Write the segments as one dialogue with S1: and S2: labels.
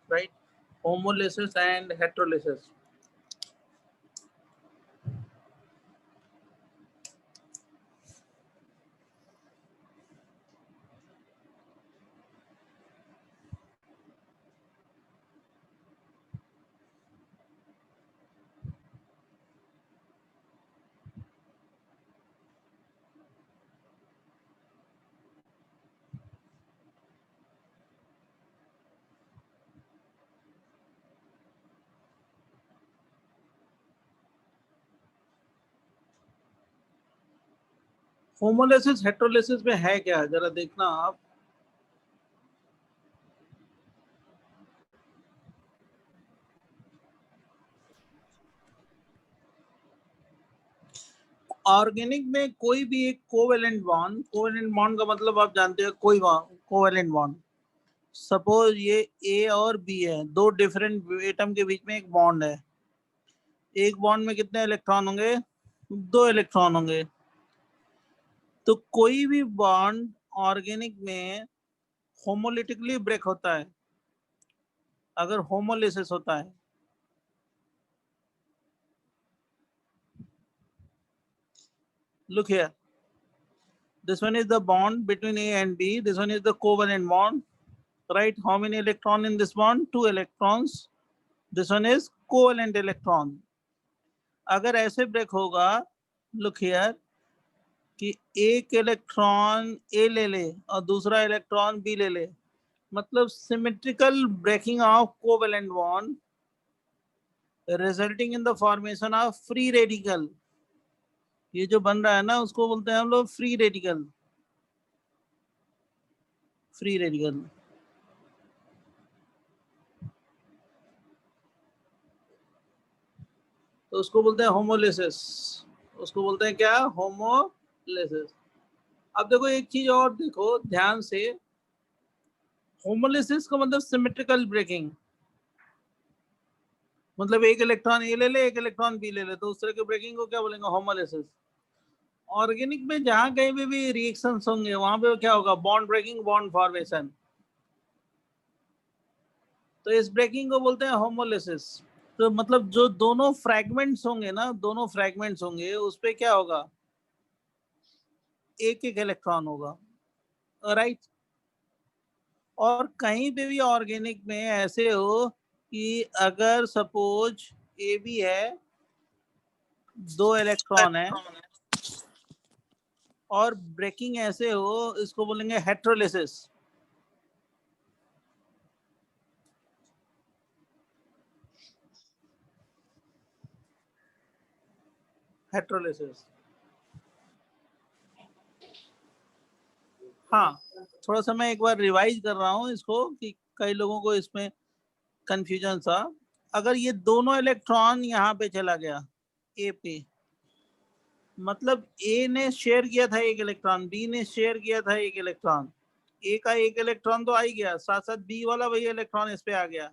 S1: right? Homolysis and heterolysis. Homolysis हेटेरोलिसिस में है क्या, जरा देखना आप। ऑर्गेनिक में कोई भी एक कोवेलेंट बॉन्ड का मतलब आप जानते हो, कोई कोवेलेंट बॉन्ड, सपोज ये ए और बी है, दो डिफरेंट एटम के बीच में एक बॉन्ड है। एक बॉन्ड में कितने इलेक्ट्रॉन होंगे? 2 इलेक्ट्रॉन होंगे। तो कोई भी बॉन्ड ऑर्गेनिक में होमोलिटिकली ब्रेक होता है अगर होमोलिसिस होता है। Look here, this one is the bond between A and B, this one is the covalent bond, right? How many electron in this bond? 2 electrons. This one is covalent electron. अगर ऐसे break होगा, look here, कि एक electron ए ले ले और दूसरा electron B ले ले, मतलब symmetrical breaking of covalent bond resulting in the formation of free radical. ये जो बन रहा है ना, उसको बोलते हैं हम लोग फ्री रेडिकल। फ्री रेडिकल तो उसको बोलते हैं होमोलिसिस। उसको बोलते हैं क्या? होमोलिसिस। अब देखो एक चीज और देखो ध्यान से, होमोलिसिस का मतलब सिमेट्रिकल ब्रेकिंग, मतलब एक इलेक्ट्रॉन ए ले ले, एक इलेक्ट्रॉन बी ले ले, तो उस तरह के ब्रेकिंग को क्या बोलेंगे? होमोलिसिस। ऑर्गेनिक में जहां कहीं पे भी रिएक्शंस होंगे वहां पे क्या होगा? Bond breaking, bond formation. तो इस ब्रेकिंग को बोलते हैं होमोलिसिस। तो मतलब जो दोनों फ्रैगमेंट्स होंगे ना, दोनों फ्रैगमेंट्स होंगे, उस पे क्या होगा? एक एक इलेक्ट्रॉन होगा, राइट? और कहीं पे भी ऑर्गेनिक में ऐसे हो कि अगर सपोज ए बी है, 2 इलेक्ट्रॉन है, और ब्रेकिंग ऐसे हो, इसको बोलेंगे हेटेरोलिसिस। हेटेरोलिसिस। हाँ, थोड़ा सा मैं एक बार रिवाइज कर रहा हूँ इसको कि कई लोगों को इसमें कंफ्यूजन था। अगर ये दोनों इलेक्ट्रॉन यहाँ पे चला गया ए पे, मतलब ए ने शेयर किया था एक इलेक्ट्रॉन, बी ने शेयर किया था एक इलेक्ट्रॉन, ए का एक इलेक्ट्रॉन तो आ ही गया, साथ साथ बी वाला वही इलेक्ट्रॉन इस पे आ गया।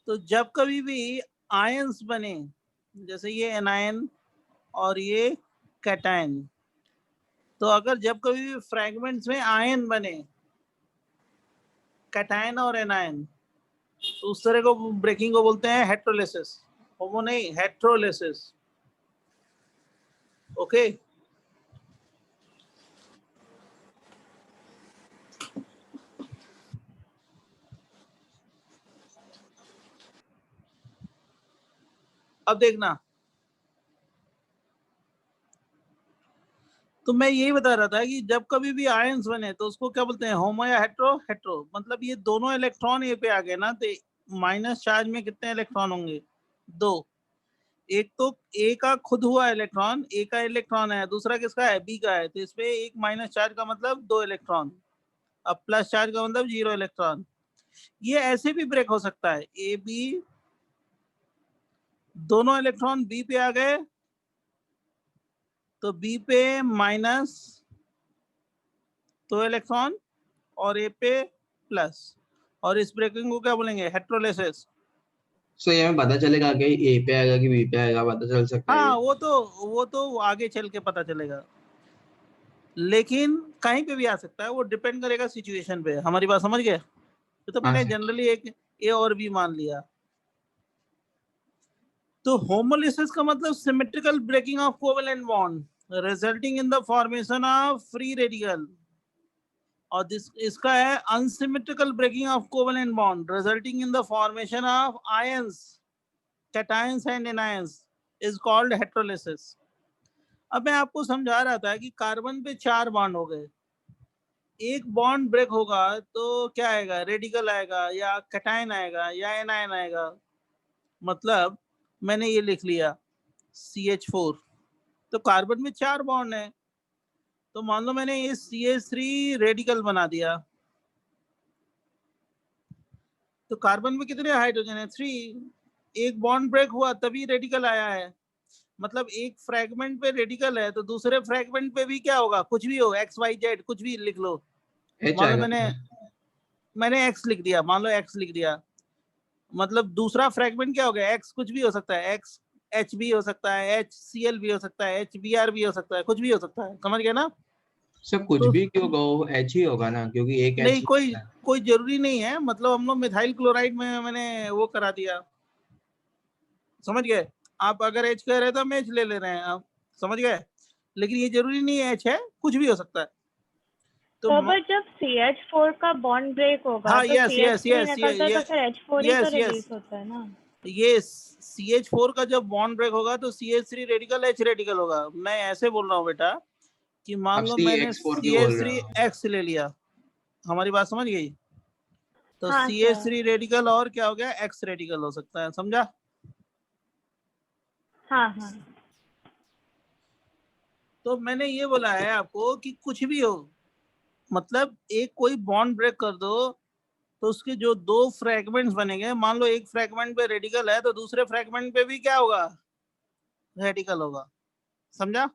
S1: तो जब कभी भी आयंस बने, जैसे ये एनायन और ये कैटायन, तो अगर जब कभी भी फ्रैगमेंट्स में आयन बने, कैटायन और एनायन, तो उस तरह को ब्रेकिंग को बोलते हैं हेटेरोलिसिस। होमो नहीं, हेटेरोलिसिस। ओके। अब देखना, तो मैं यही बता रहा था कि जब कभी भी आयंस बने तो उसको क्या बोलते हैं? होमो या हेट्रो? हेट्रो मतलब ये दोनों इलेक्ट्रॉन ए पे आ गए ना, तो माइनस चार्ज में कितने इलेक्ट्रॉन होंगे? 2। एक तो ए का खुद हुआ इलेक्ट्रॉन, ए का इलेक्ट्रॉन है, दूसरा किसका है? बी का है, तो इसमें एक माइनस चार्ज का मतलब 2 इलेक्ट्रॉन, अब प्लस चार्ज का मतलब 0 इलेक्ट्रॉन। ये ऐसे भी ब्रेक हो सकता है, ए बी, दोनों इलेक्ट्रॉन बी पे आ गए तो बी पे माइनस 2 इलेक्ट्रॉन और ए पे प्लस, और इस ब्रेकिंग को क्या बोलेंगे? हेटेरोलिसिस।
S2: सो ये हमें पता चलेगा कि ए पे आएगा कि बी पे आएगा, पता चल सकता है?
S1: हाँ, वो तो आगे चल के पता चलेगा, लेकिन कहीं पे भी आ सकता है, वो डिपेंड करेगा सिचुएशन पे। हमारी बात समझ गए? तो
S2: हाँ
S1: मैंने
S2: सर।
S1: जनरली एक ए और बी मान लिया। तो होमोलिसिस का मतलब symmetrical breaking of covalent bond resulting in the formation of free radical, और दिस इसका है unsymmetrical breaking of covalent bond resulting in the formation of ions, cations and anions, is called heterolysis. अब मैं आपको समझा रहा था कि कार्बन पे 4 बॉन्ड हो गए, एक बॉन्ड ब्रेक होगा तो क्या आएगा, रेडिकल आएगा या कैटायन आएगा या एनायन आएगा। मतलब मैंने ये लिख लिया CH4, तो कार्बन में 4 बॉन्ड है, तो मान लो मैंने ये CH3 रेडिकल बना दिया, तो कार्बन में कितने हाइड्रोजन है, 3। एक बॉन्ड ब्रेक हुआ तभी रेडिकल आया है, मतलब एक फ्रैगमेंट पे रेडिकल है तो दूसरे फ्रैगमेंट पे भी क्या होगा, कुछ भी हो, XYZ कुछ भी लिख लो।
S2: एच
S1: मान लो
S2: आएगा।
S1: मैंने X लिख दिया, मान लो X लिख दिया, मतलब दूसरा फ्रैगमेंट क्या हो गया, X कुछ भी हो सकता है, X H भी हो सकता है, HCl भी हो सकता है, HBr भी हो सकता है, कुछ भी हो सकता है, समझ गए ना।
S2: सर कुछ
S1: तो
S2: भी क्यों कहो, एच ही होगा ना, क्योंकि एक
S1: नहीं,
S2: एच
S1: कोई
S2: है।
S1: कोई जरूरी नहीं है, मतलब हम लोग मिथाइल क्लोराइड में मैंने वो करा दिया, समझ गए। आप अगर H कह रहे हैं तो हम H ले ले रहे हैं, आप समझ गए, लेकिन ये जरूरी नहीं है H है, कुछ भी हो सकता है। तो
S3: तो बट जब CH4 का बॉन्ड ब्रेक होगा
S1: हाँ,
S3: तो
S1: यस यस
S3: CH3
S1: यस
S3: निकलता है तो फिर H4 ही तो
S1: यस
S3: रिलीज
S1: यस,
S3: होता है ना।
S1: ये CH4 का जब बॉन्ड ब्रेक होगा तो CH3 रेडिकल H रेडिकल होगा। मैं ऐसे बोल रहा हूँ बेटा कि
S2: आप
S1: मान लो मैंने
S2: CH4 क्यों बोल रहे हो?
S1: CH3X ले लिया, हमारी बात समझ गई, तो
S3: हाँ सर।
S1: CH3 रेडिकल और क्या हो गया, X रेडिकल हो सकता है, समझा।
S3: हाँ हाँ।
S1: तो मैंने ये बोला है आपको कि कुछ भी हो, मतलब एक कोई बॉन्ड ब्रेक कर दो तो उसके जो 2 फ्रैगमेंट्स बनेंगे, मान लो एक फ्रैगमेंट पे रेडिकल है तो दूसरे फ्रैगमेंट पे भी क्या होगा, रेडिकल होगा, समझा।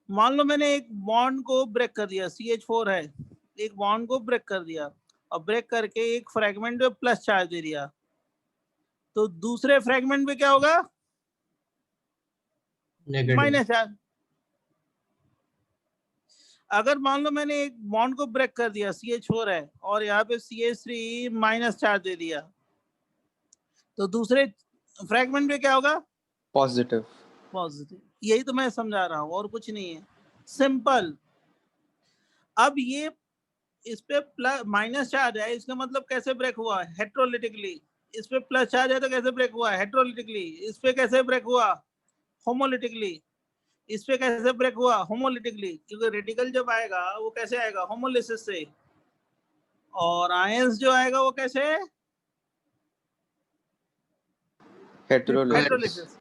S1: मान लो मैंने एक बॉन्ड को ब्रेक कर दिया, CH4 है, एक बॉन्ड को ब्रेक कर दिया और ब्रेक करके एक फ्रैगमेंट पे प्लस चार्ज दे दिया, तो दूसरे फ्रैगमेंट पे क्या होगा,
S2: नेगेटिव।
S1: Minus charge. अगर मान लो मैंने एक बॉन्ड को ब्रेक कर दिया, CH4 है और यहाँ पे CH3 माइनस चार्ज दे दिया, तो दूसरे फ्रैगमेंट पे क्या होगा,
S4: पॉजिटिव।
S1: पॉजिटिव। यही तो मैं समझा रहा हूँ और कुछ नहीं है, सिंपल। अब ये इस पे प्लस माइनस चार्ज है, इसका मतलब कैसे ब्रेक हुआ, हेट्रोलिटिकली। इस पे प्लस चार्ज है तो कैसे ब्रेक हुआ, हेट्रोलिटिकली। इस पे कैसे ब्रेक हुआ, होमोलिटिकली। इस पे कैसे ब्रेक हुआ, होमोलिटिकली, क्योंकि रेडिकल जब आएगा वो कैसे आएगा, होमोलिसिस से, और आयंस जो आएगा वो कैसे,
S4: हेटेरोलिसिस।
S1: हेट्रोलिसिस।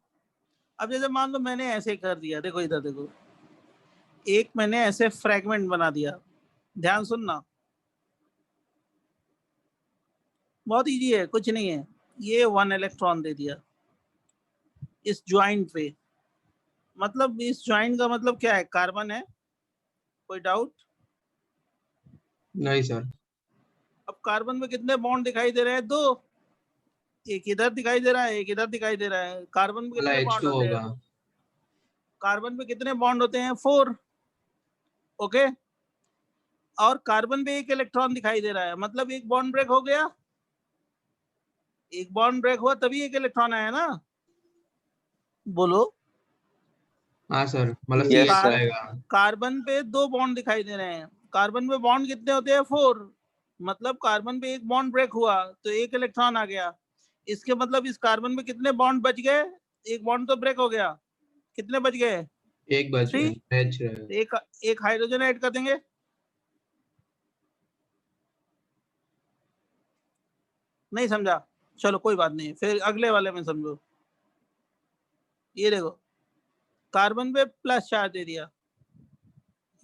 S1: अब जैसे मान लो मैंने ऐसे कर दिया, देखो इधर देखो, एक मैंने ऐसे फ्रैगमेंट बना दिया, ध्यान सुनना, बहुत इजी है, कुछ नहीं है। ये 1 इलेक्ट्रॉन दे दिया इस ज्वाइंट पे, मतलब इस ज्वाइंट का मतलब क्या है, कार्बन है, कोई डाउट।
S2: नहीं सर।
S1: अब कार्बन में कितने बॉन्ड दिखाई दे रहे हैं, 2, एक इधर दिखाई दे रहा है, एक इधर दिखाई दे रहा है। कार्बन में
S2: वाला
S1: कितने बॉन्ड
S2: H2
S1: होते हैं,
S2: होगा।
S1: कार्बन में कितने बॉन्ड होते हैं, 4, ओके। और कार्बन पे एक इलेक्ट्रॉन दिखाई दे रहा है, मतलब एक बॉन्ड ब्रेक हो गया, एक बॉन्ड ब्रेक हुआ तभी एक इलेक्ट्रॉन आया ना, बोलो।
S2: हाँ सर, मतलब
S4: यस
S2: CH
S1: कार,
S4: सर।
S2: आएगा।
S1: कार्बन पे 2 बॉन्ड दिखाई दे रहे हैं, कार्बन पे बॉन्ड कितने होते हैं, 4, मतलब कार्बन पे एक बॉन्ड ब्रेक हुआ तो एक इलेक्ट्रॉन आ गया, इसके मतलब इस कार्बन पे कितने बॉन्ड बच गए, एक बॉन्ड तो ब्रेक हो गया, कितने बच गए,
S2: एक बच
S1: 3।
S2: गया, H रहेगा।
S1: एक हाइड्रोजन ऐड कर देंगे, नहीं समझा, चलो कोई बात नहीं, फिर अगले वाले में समझो। ये देखो, कार्बन पे प्लस चार्ज दे दिया,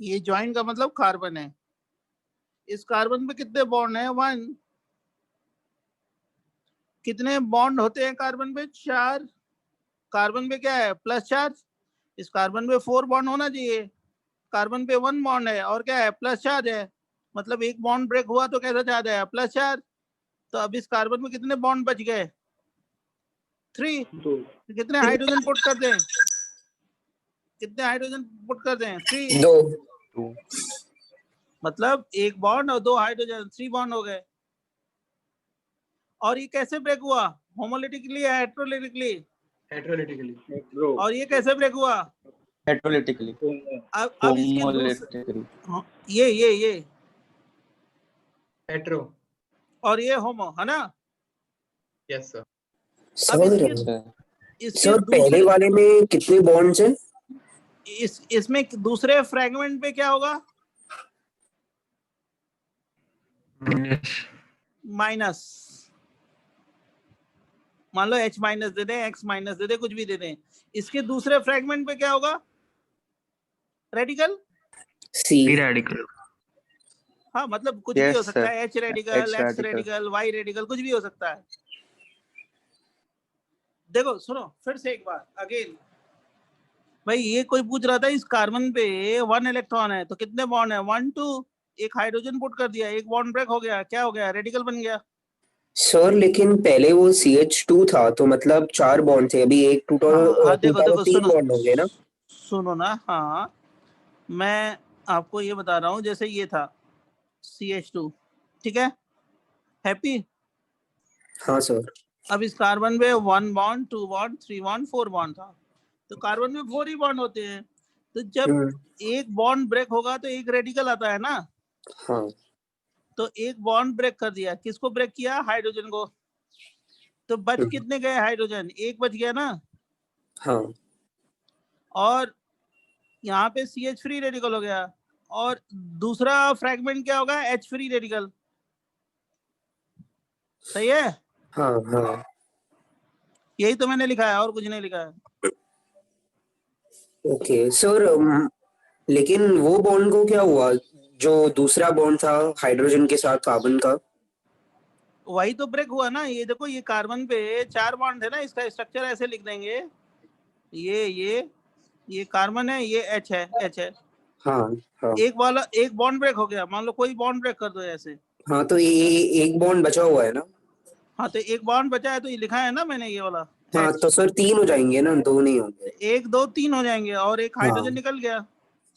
S1: ये ज्वाइन का मतलब कार्बन है, इस कार्बन पे कितने बॉन्ड है, 1। कितने बॉन्ड होते हैं कार्बन पे, 4। कार्बन पे क्या है, प्लस चार्ज, इस कार्बन पे 4 बॉन्ड होना चाहिए, कार्बन पे 1 बॉन्ड है और क्या है, प्लस चार्ज है, मतलब एक बॉन्ड ब्रेक हुआ तो कैसा चार्ज आया, प्लस चार्ज। तो अब इस कार्बन में कितने बॉन्ड बच गए, 3। तो कितने हाइड्रोजन पुट कर दें, कितने हाइड्रोजन पुट कर दें, 3।
S4: 2।
S1: मतलब एक बॉन्ड और 2 हाइड्रोजन, 3 बॉन्ड हो गए। और ये कैसे ब्रेक हुआ, होमोलिटिकली या हेट्रोलिटिकली?
S2: हेट्रोलिटिकली।
S1: और ये कैसे ब्रेक हुआ?
S4: Heterolytically.
S1: अब इसके
S4: Homolytically.
S1: ये
S2: हेट्रो।
S1: और ये होमो है ना?
S2: Yes sir.
S1: अब
S5: सर
S1: इसके
S5: सर पहले
S1: दूसरे
S5: वाले में कितने बॉन्ड्स हैं?
S1: इसमें दूसरे फ्रैगमेंट पे क्या होगा? माइनस। मान लो H माइनस दे दे, X माइनस दे दे, कुछ भी दे दे, इसके दूसरे फ्रैगमेंट पे क्या होगा? रेडिकल।
S5: सी
S2: रेडिकल।
S1: हाँ मतलब कुछ भी
S4: Yes,
S1: हो सकता
S4: sir.
S1: है, H radical,
S4: H
S1: X
S4: radical.
S1: Radical, Y radical, कुछ भी हो सकता है। देखो सुनो फिर से एक बार अगेन, भाई ये कोई पूछ रहा था इस कार्बन पे 1 इलेक्ट्रॉन है तो कितने बॉन्ड है? 1 2, एक हाइड्रोजन पुट कर दिया, एक बॉन्ड ब्रेक हो गया, क्या हो गया? रेडिकल बन गया।
S5: सर लेकिन पहले वो CH2 था तो मतलब 4 बॉन्ड थे, अभी एक टूटा
S1: हाँ देखो
S5: टूटा तो
S1: देखो
S5: 3
S1: सुनो
S5: बॉन्ड होंगे ना?
S1: सुनो ना, हाँ मैं आपको ये बता रहा हूँ, जैसे ये था CH2, ठीक है, हैप्पी।
S5: हाँ सर।
S1: अब इस कार्बन पे 1 बॉन्ड 2 बॉन्ड 3 बॉन्ड 4 बॉन्ड था, तो कार्बन में 4 ही बॉन्ड होते हैं, तो जब एक बॉन्ड ब्रेक होगा तो एक रेडिकल आता है ना,
S5: हाँ
S1: तो एक बॉन्ड ब्रेक कर दिया, किसको ब्रेक किया? हाइड्रोजन को। तो बच कितने गए हाइड्रोजन? एक बच गया ना।
S5: हाँ
S1: और यहाँ पे CH फ्री रेडिकल हो गया, और दूसरा फ्रैगमेंट क्या होगा? H free radical. सही है,
S5: हाँ हाँ।
S1: यही तो मैंने लिखा है और कुछ नहीं लिखा है।
S5: ओके सर, लेकिन वो बॉन्ड को क्या हुआ जो दूसरा बॉन्ड था हाइड्रोजन के साथ कार्बन का?
S1: वही तो ब्रेक हुआ ना। ये देखो, ये कार्बन पे 4 बॉन्ड है ना, इसका स्ट्रक्चर ऐसे लिख देंगे, ये कार्बन है, ये H है।
S5: हाँ हाँ
S1: एक बॉन्ड ब्रेक हो गया, मान लो कोई बॉन्ड ब्रेक कर दो ऐसे।
S5: हाँ, तो ये एक बॉन्ड बचा हुआ है ना?
S1: हाँ तो एक बॉन्ड बचा है, तो ये लिखा है ना मैंने, ये वाला
S5: हाँ
S1: H।
S5: तो सर 3 हो जाएंगे ना, 2 नहीं होंगे?
S1: 1 2 3 हो जाएंगे, और एक
S5: हाँ
S1: हाइड्रोजन निकल गया।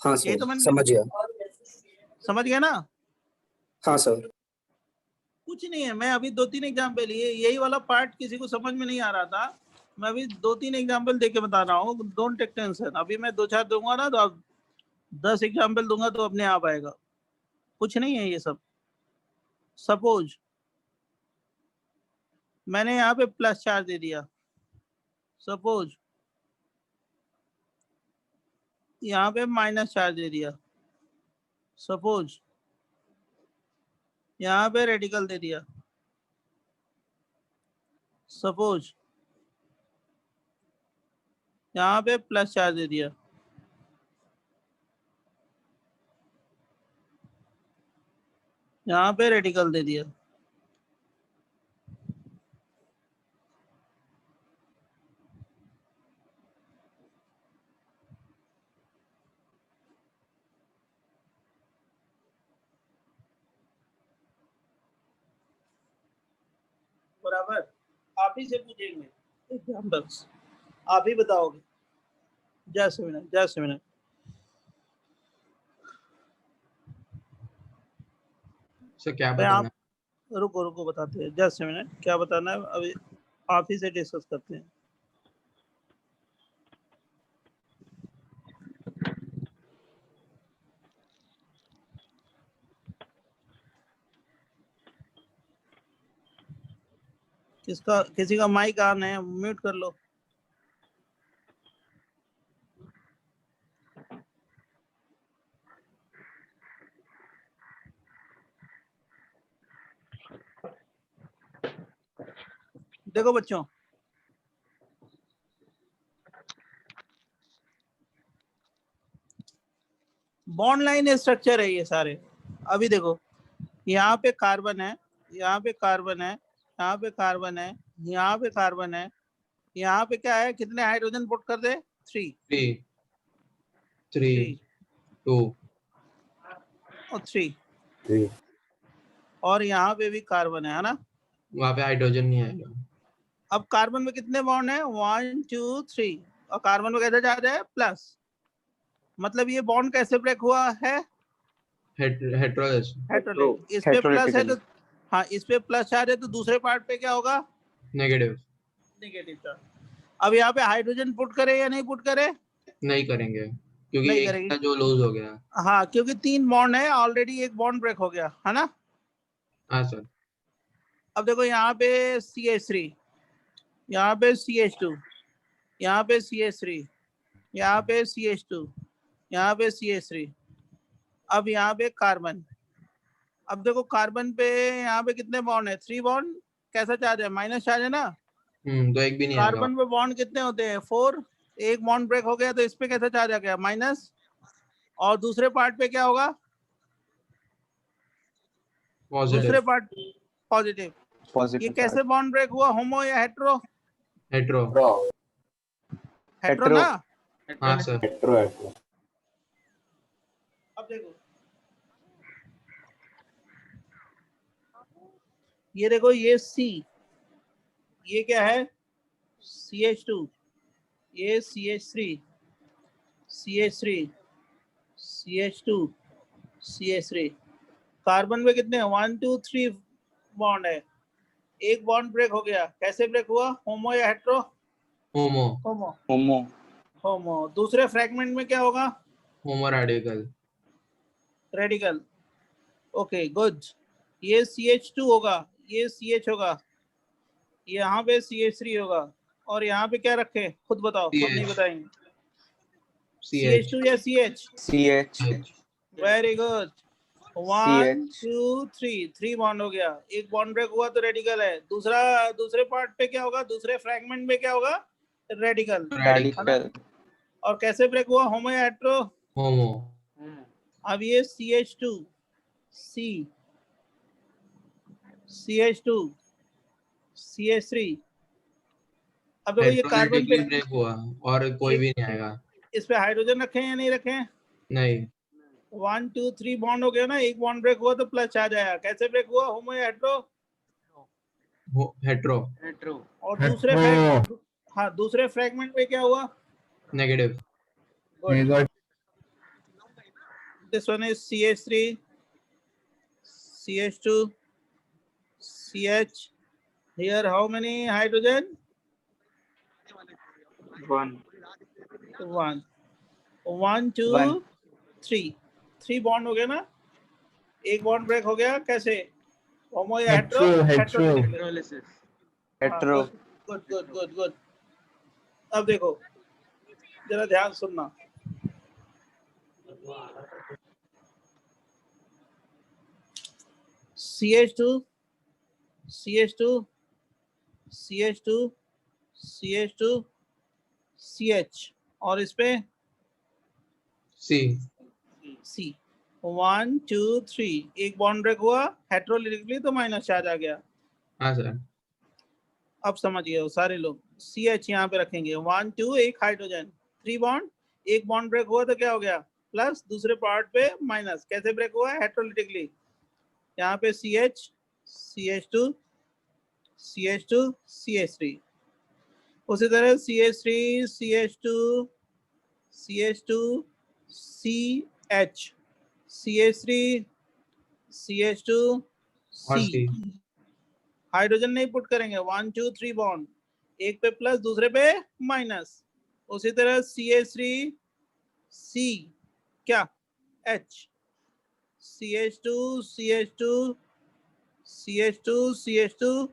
S5: हाँ
S1: यही
S5: सर,
S1: तो मैंने
S5: समझ गया।
S1: समझ गया ना।
S5: हाँ सर।
S1: कुछ नहीं है, मैं अभी 2-3 एग्जाम्पल, यही वाला पार्ट किसी को समझ में नहीं आ रहा था, मैं अभी 2-3 एग्जाम्पल देके बता रहा हूँ। डोंट टेक टेंशन, अभी मैं 2-4 दूंगा ना, तो अब 10 एग्जाम्पल दूंगा तो अपने आप आएगा। कुछ नहीं है ये सब। सपोज मैंने यहाँ पे प्लस चार्ज दे दिया, सपोज यहाँ पे माइनस चार्ज दे दिया, सपोज यहाँ पे रेडिकल दे दिया, सपोज यहाँ पे प्लस चार्ज दे दिया, यहाँ पे रेडिकल दे दिया। बराबर, आप ही से पूछेंगे एग्जाम्पल्स, आप ही बताओगे। जस्ट मिनट
S2: सर क्या
S1: मैं
S2: बताना?
S1: आप रुको बताते हैं। जस्ट मिनट, क्या बताना है अभी आप ही से डिस्कस करते हैं। किसी का माइक ऑन है, म्यूट कर लो। देखो बच्चों, बॉन्ड लाइन स्ट्रक्चर है ये सारे। अभी देखो, यहाँ पे कार्बन है, यहाँ पे कार्बन है, यहाँ पे कार्बन है, यहाँ पे कार्बन है, यहाँ पे क्या है? कितने हाइड्रोजन पुट कर दे? 3
S2: 3 2
S1: और 3, और यहाँ पे भी कार्बन है ना।
S2: वहाँ पे हाइड्रोजन नहीं आएगा।
S1: अब कार्बन में कितने बॉन्ड है? 1 2 3, और कार्बन में कैसे जा रहा है? प्लस। मतलब ये बॉन्ड कैसे ब्रेक हुआ है?
S2: हेट्रो।
S1: हेट्रो। इस पे प्लस है तो हाँ, इस पे प्लस चार्ज है तो दूसरे पार्ट पे क्या होगा?
S2: नेगेटिव।
S1: Negative charge. अब यहाँ पे हाइड्रोजन पुट करे या नहीं पुट करे?
S2: नहीं करेंगे क्योंकि
S1: नहीं
S2: एक
S1: करेंगे।
S2: था जो लूज हो गया।
S1: हाँ, क्योंकि 3 बॉन्ड है, ऑलरेडी एक बॉन्ड ब्रेक हो गया है ना।
S2: हाँ सर।
S1: अब देखो यहाँ पे CH3, यहाँ पे CH2, यहाँ पे CH3, यहाँ पे CH2, यहाँ पे CH3। अब यहाँ पे कार्बन। अब देखो कार्बन पे यहाँ पे कितने बॉन्ड है? 3 बॉन्ड। कैसा चार्ज है? माइनस चार्ज है ना।
S2: तो एक भी नहीं आएगा।
S1: कार्बन पे बॉन्ड कितने होते हैं? 4। एक बॉन्ड ब्रेक हो गया तो इस पे कैसा चार्ज आ गया? माइनस। और दूसरे पार्ट पे क्या होगा? दूसरे
S2: पॉजिटिव।
S1: Part positive. ये
S4: पॉजिटिव
S1: कैसे बॉन्ड ब्रेक हुआ? होमो या हेट्रो?
S2: हेट्रो।
S1: हेट्रो ना।
S2: हाँ सर।
S4: Hetero hetero.
S1: अब देखो, ये देखो, ये C, ये क्या है? CH2, ये CH3, CH3, CH2, CH3। Carbon में कितने? 1 2 3 बॉन्ड है। एक बॉन्ड ब्रेक हो गया। कैसे ब्रेक हुआ? होमो या हेट्रो?
S2: होमो।
S1: होमो।
S4: होमो।
S1: होमो। दूसरे फ्रैगमेंट में क्या होगा?
S2: होमो रेडिकल।
S1: रेडिकल। Okay, good. ये CH2 होगा, ये CH होगा, यहाँ पे CH3 होगा, और यहाँ पे क्या रखे? खुद बताओ, हम नहीं
S2: CH।
S1: बताएंगे।
S2: CH।
S1: CH2 या CH?
S4: CH।
S1: Very good. 1
S4: CH।
S1: 2 3 bond हो गया। एक बॉन्ड ब्रेक हुआ तो रेडिकल है। दूसरे पार्ट पे क्या होगा? दूसरे फ्रैगमेंट में क्या होगा? रेडिकल।
S4: रेडिकल।
S1: और कैसे ब्रेक हुआ? होमो या हेट्रो?
S2: होमो।
S1: अब ये CH2, C, CH2, CH3। अब देखो ये कार्बन पे,
S2: हेट्रोलिटिकली ब्रेक हुआ और कोई भी नहीं आएगा।
S1: इस पे हाइड्रोजन रखे हैं या नहीं रखे हैं?
S2: नहीं।
S1: 1 2 3 बॉन्ड हो गया ना। एक बॉन्ड ब्रेक हुआ तो प्लस चार्ज आया। कैसे ब्रेक हुआ? होमो या हेट्रो?
S2: हेट्रो।
S1: और दूसरे फ्रैगमेंट में क्या हुआ?
S2: Negative.
S1: Good. This one is CH3, CH2, CH. Here how many hydrogen?
S4: 1
S1: 1 1 2
S4: 1
S1: 3 bond हो गया ना। एक बॉन्ड ब्रेक हो गया। कैसे? होमो या hetero? Heterolysis.
S4: Hetero.
S1: Good good good good. अब देखो, जरा ध्यान सुनना। CH2, CH2, CH2, CH2, CH, और इस पे
S2: C।
S1: C। 1 2 3 एक बॉन्ड ब्रेक हुआ हेट्रोलिटिकली तो माइनस चार्ज आ गया।
S2: हाँ सर।
S1: अब समझ गए हो सारे लोग। CH यहाँ पे रखेंगे। 1 2 एक हाइड्रोजन, 3 बॉन्ड, एक बॉन्ड ब्रेक हुआ तो क्या हो गया? प्लस, दूसरे पार्ट पे माइनस। कैसे ब्रेक हुआ? हेट्रोलिटिकली। यहाँ पे CH, CH2, CH2, CH3। उसी तरह CH3, CH2, CH2, CH, CH3, CH2,
S2: और
S1: C।
S2: C।
S1: हाइड्रोजन नहीं पुट करेंगे। 1 2 3 बॉन्ड, एक पे प्लस दूसरे पे माइनस। उसी तरह CH3, C, क्या? H, CH2, CH2, CH2, CH2,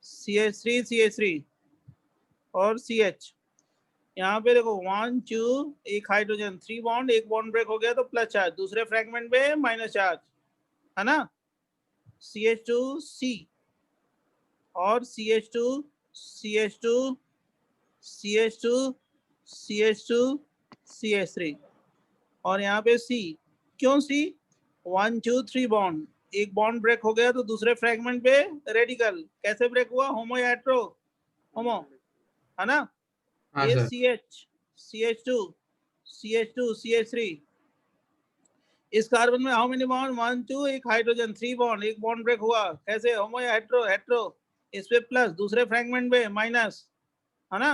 S1: CH3, CH3 और CH। यहाँ पे देखो 1 2 एक हाइड्रोजन, 3 बॉन्ड, एक बॉन्ड ब्रेक हो गया तो प्लस चार्ज, दूसरे फ्रैगमेंट पे माइनस चार्ज, है ना। CH2C और CH2, CH2, CH2, CH2, CH3 और यहाँ पे C। क्यों C? 1 2 3 बॉन्ड, एक बॉन्ड ब्रेक हो गया तो दूसरे फ्रैगमेंट पे रेडिकल। कैसे ब्रेक हुआ? होमो या हेट्रो? होमो, है ना।
S2: हाँ
S1: ये
S2: sir.
S1: CH, CH2, CH2, CH3। इस कार्बन में हाउ मेनी बॉन्ड? 1 2 एक हाइड्रोजन, 3 बॉन्ड, एक बॉन्ड ब्रेक हुआ। कैसे? होमो या हेट्रो? हेट्रो। इस पे प्लस, दूसरे फ्रैगमेंट पे माइनस, है ना।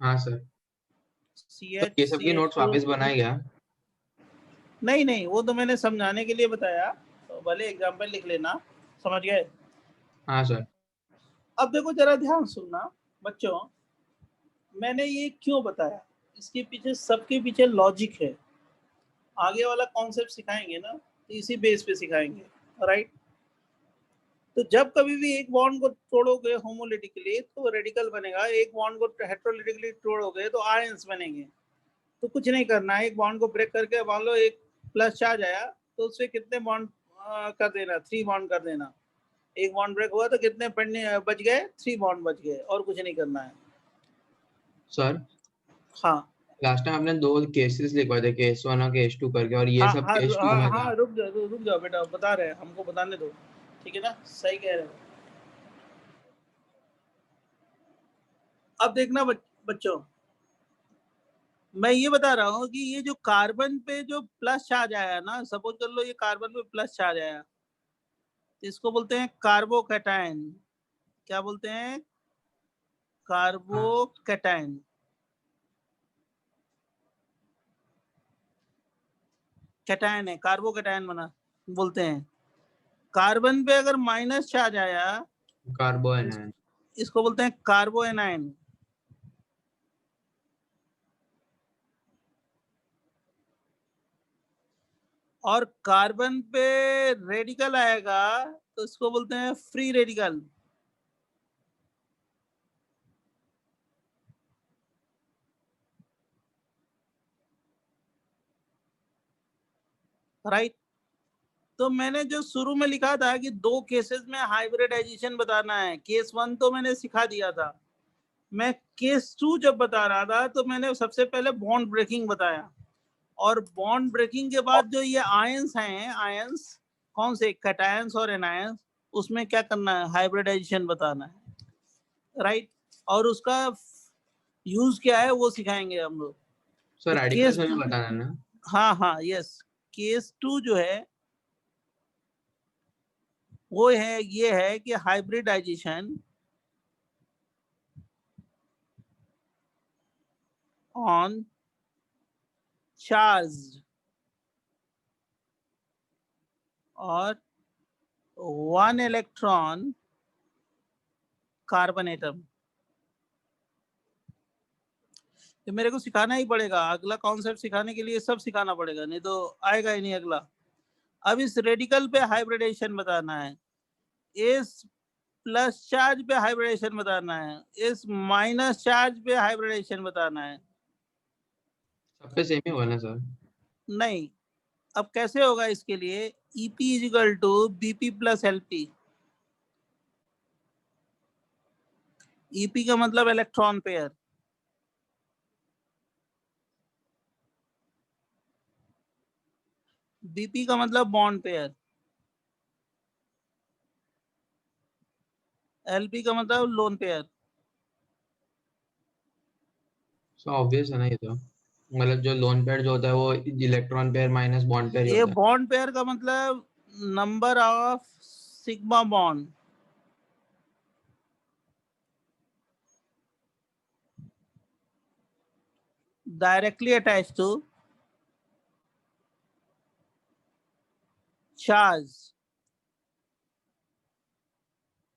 S2: हाँ सर। तो
S1: CH,
S2: ये सब की नोट्स
S1: CH2।
S2: वापस बनाए क्या?
S1: नहीं नहीं, वो तो मैंने समझाने के लिए बताया। तो भले एग्जाम्पल लिख लेना, समझ गए?
S2: हाँ सर।
S1: अब देखो जरा ध्यान सुनना बच्चों, मैंने ये क्यों बताया, इसके पीछे सबके पीछे लॉजिक है। आगे वाला कॉन्सेप्ट सिखाएंगे ना तो इसी बेस पे सिखाएंगे, राइट? तो जब कभी भी एक बॉन्ड को तोड़ोगे होमोलिटिकली तो रेडिकल बनेगा, एक बॉन्ड को हेटेरोलिटिकली तोड़ोगे तो आयंस बनेंगे। तो कुछ नहीं करना है, एक बॉन्ड को ब्रेक करके मान लो एक प्लस चार्ज आया तो उससे कितने बॉन्ड कर देना, 3 बॉन्ड कर देना। एक बॉन्ड ब्रेक हुआ तो कितने पढ़ने बच गए, 3 बॉन्ड बच गए, और कुछ नहीं करना है।
S2: सर
S1: हाँ
S2: लास्ट टाइम आपने 2 केसेस लिखवाए थे, केस 1 और केस 2 करके, और ये
S1: हाँ
S2: सब
S1: हाँ
S2: केस 2 में था।
S1: हाँ, रुक जाओ बेटा, बता रहे हैं, हमको बताने दो, ठीक है ना? सही कह रहे हो। अब देखना बच्चों, मैं ये बता रहा हूँ कि ये जो कार्बन पे जो प्लस चार्ज आया ना, सपोज कर लो ये कार्बन पे प्लस चार्ज आया, तो इसको बोलते हैं कार्बोकैटायन। क्या बोलते हैं? कार्बोकैटायन। कैटायन है, कार्बोकैटायन बना बोलते हैं। कार्बन पे अगर माइनस चार्ज आया,
S2: कार्बो एनायन।
S1: इसको बोलते हैं कार्बोएनायन। और कार्बन पे रेडिकल आएगा तो इसको बोलते हैं फ्री रेडिकल। राइट? तो मैंने जो शुरू में लिखा था कि 2 केसेस में हाइब्रिडाइजेशन बताना है, केस 1 तो मैंने सिखा दिया था। मैं केस 2 जब बता रहा था तो मैंने सबसे पहले बॉन्ड ब्रेकिंग बताया, और बॉन्ड ब्रेकिंग के बाद जो ये आयंस हैं, आयंस कौन से, कैटायंस और एनायंस, उसमें क्या करना है, हाइब्रिडाइजेशन बताना है, राइट? और उसका यूज क्या है वो सिखाएंगे हम लोग।
S2: सर
S1: तो
S2: रेडिकल्स में भी बताना है ना?
S1: हाँ हाँ यस, केस 2 जो है वो है, ये है कि हाइब्रिडाइजेशन ऑन चार्ज और 1 इलेक्ट्रॉन कार्बन एटम। तो मेरे को सिखाना ही पड़ेगा, अगला कॉन्सेप्ट सिखाने के लिए सब सिखाना पड़ेगा, नहीं तो आएगा ही नहीं अगला। अब इस रेडिकल पे हाइब्रिडेशन बताना है, इस प्लस चार्ज पे हाइब्रिडेशन बताना है, इस माइनस चार्ज पे हाइब्रिडेशन बताना है।
S2: सब पे सेम ही होगा ना सर?
S1: नहीं, अब कैसे होगा इसके लिए, EP is equal to BP plus LP। EP का मतलब इलेक्ट्रॉन पेयर, BP का मतलब बॉन्ड पेयर, LP का मतलब लोन पेयर।
S2: सो ऑब्वियस है ना ये तो, मतलब जो लोन पेयर जो होता है वो electron pair minus bond pair ही
S1: ये
S2: होता है।
S1: बॉन्ड पेयर का मतलब number of sigma bond, directly attach to charge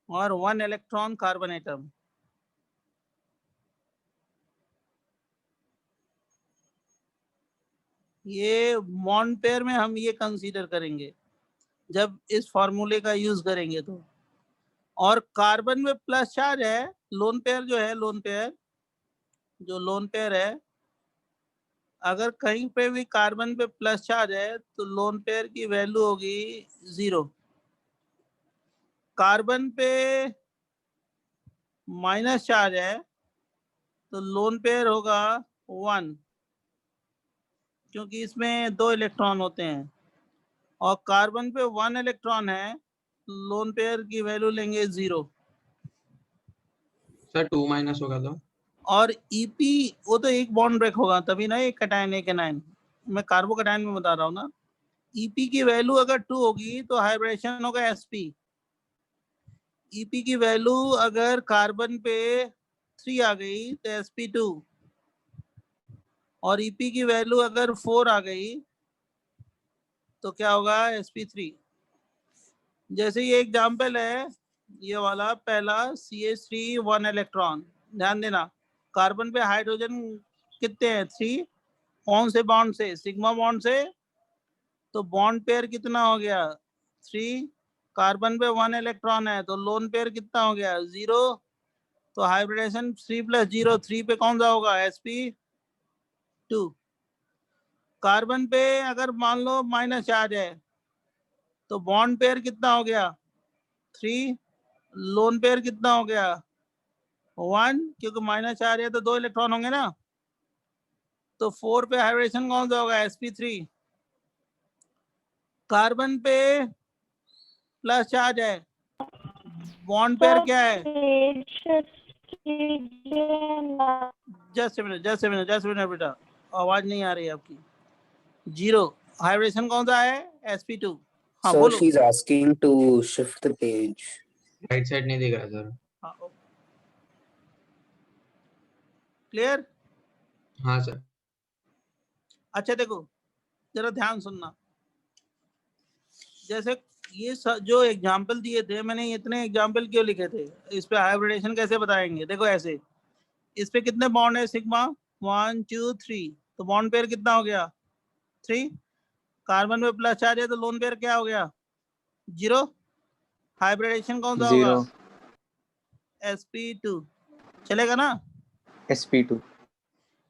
S1: और 1 इलेक्ट्रॉन कार्बन एटम। ये बॉन्ड पेयर में हम ये कंसीडर करेंगे जब इस फॉर्मूले का यूज करेंगे तो। और कार्बन में प्लस चार्ज है, लोन पेयर जो है, लोन पेयर जो लोन पेयर है, अगर कहीं पे भी कार्बन पे प्लस चार्ज है तो लोन पेयर की वैल्यू होगी 0। कार्बन पे माइनस चार्ज है तो लोन पेयर होगा 1, क्योंकि इसमें 2 इलेक्ट्रॉन होते हैं। और कार्बन पे 1 इलेक्ट्रॉन है, लोन पेयर की वैल्यू लेंगे 0।
S2: सर 2 माइनस होगा तो?
S1: और EP वो तो एक बॉन्ड ब्रेक होगा तभी ना, एक कैटायन एक एनायन, मैं कार्बोकैटायन में बता रहा हूँ ना। EP की वैल्यू अगर 2 होगी तो हाइब्रिडेशन होगा sp। EP की वैल्यू अगर कार्बन पे 3 आ गई तो sp2, और EP की वैल्यू अगर 4 आ गई तो क्या होगा, sp3। जैसे ये एग्जाम्पल है, ये वाला पहला CH3 1 इलेक्ट्रॉन, ध्यान देना कार्बन पे हाइड्रोजन कितने हैं 3, कौन से बॉन्ड से, सिग्मा बॉन्ड से, तो बॉन्ड पेयर कितना हो गया 3, कार्बन पे 1 इलेक्ट्रॉन है तो लोन पेयर कितना हो गया 0, तो हाइब्रिडेशन 3 + 0 3 पे कौन सा होगा sp2। कार्बन पे अगर मान लो माइनस चार्ज है तो बॉन्ड पेयर कितना हो गया 3, लोन पेयर कितना हो गया 1, क्योंकि माइनस चार्ज है तो 2 इलेक्ट्रॉन होंगे ना, तो 4 पे हाइब्रिडेशन कौन सा होगा sp3। कार्बन पे प्लस चार्ज है, बॉन्ड पेयर क्या है, जस्ट मिनट बेटा, आवाज नहीं आ रही है आपकी, 0, हाइब्रिडेशन कौन सा है sp2। हाँ
S5: Sir,
S1: बोलो।
S5: she's asking to shift the page.
S2: Right side नहीं दिख रहा सर।
S1: हाँ क्लियर।
S2: हाँ सर।
S1: अच्छा देखो जरा ध्यान सुनना, जैसे ये जो एग्जाम्पल दिए थे मैंने, इतने एग्जाम्पल क्यों लिखे थे, इस पे हाइब्रिडेशन कैसे बताएंगे, देखो ऐसे, इस पे कितने बॉन्ड है सिग्मा 1 2 3, तो बॉन्ड पेयर कितना हो गया 3, कार्बन पे प्लस चार्ज है तो लोन पेयर क्या हो गया 0, हाइब्रिडेशन कौन सा होगा
S4: 0
S1: sp2, चलेगा ना।
S4: sp2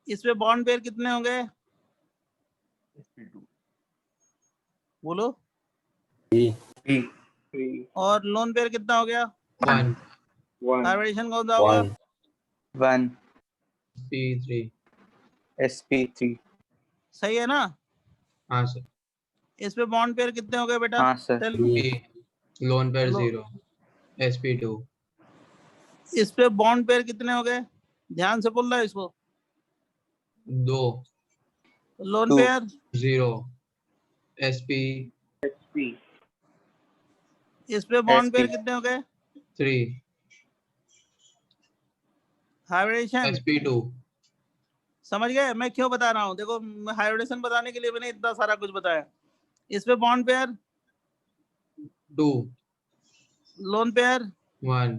S1: इस पे बॉन्ड पेयर कितने होंगे बोलो, और लोन पेयर कितना हो गया,
S2: 1
S1: हाइब्रिडेशन कौन सा होगा
S4: 1
S2: p3।
S4: sp3
S1: सही है ना।
S2: हाँ सर।
S1: इस पे बॉन्ड पेयर कितने हो गए बेटा,
S4: हाँ sir
S1: tell
S2: p lone pair
S1: लो।
S2: 0 sp2।
S1: इस पे बॉन्ड पेयर कितने हो गए, ध्यान से बोल रहा है इसको,
S2: 2
S1: लोन
S4: 2
S1: पेयर
S2: 0 sp
S1: इस पे बॉन्ड पेयर
S4: sp
S1: कितने हो गए,
S2: 3
S1: हाइब्रिडेशन
S2: sp2।
S1: समझ गए मैं क्यों बता रहा हूँ, देखो हाइब्रिडेशन बताने के लिए मैंने इतना सारा कुछ बताया। इस पे bond pair
S2: 2
S1: lone pair
S2: 1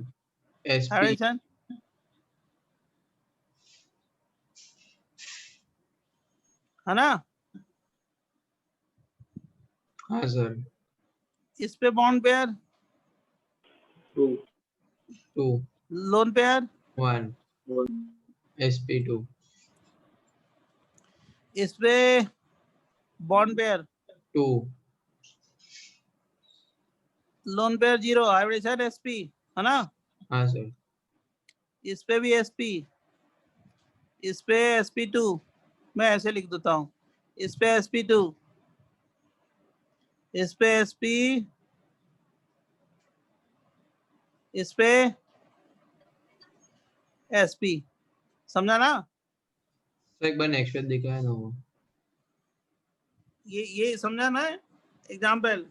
S2: sp
S1: hybridisation, है ना।
S2: हाँ सर।
S1: इस पे bond pair
S2: 2
S1: lone pair,
S2: 1 sp2।
S1: इस पे bond pair
S2: 2
S1: lone pair 0, hybridisation sp, है ना।
S2: हाँ सर।
S1: इस पे भी sp, इस पे sp2, मैं ऐसे लिख देता हूँ, इस पे sp2, इस पे sp, इस पे sp, समझा ना।
S2: सर एक बार नेक्स्ट पेज दिखाया ना वो।
S1: ये समझा ना एग्जाम्पल।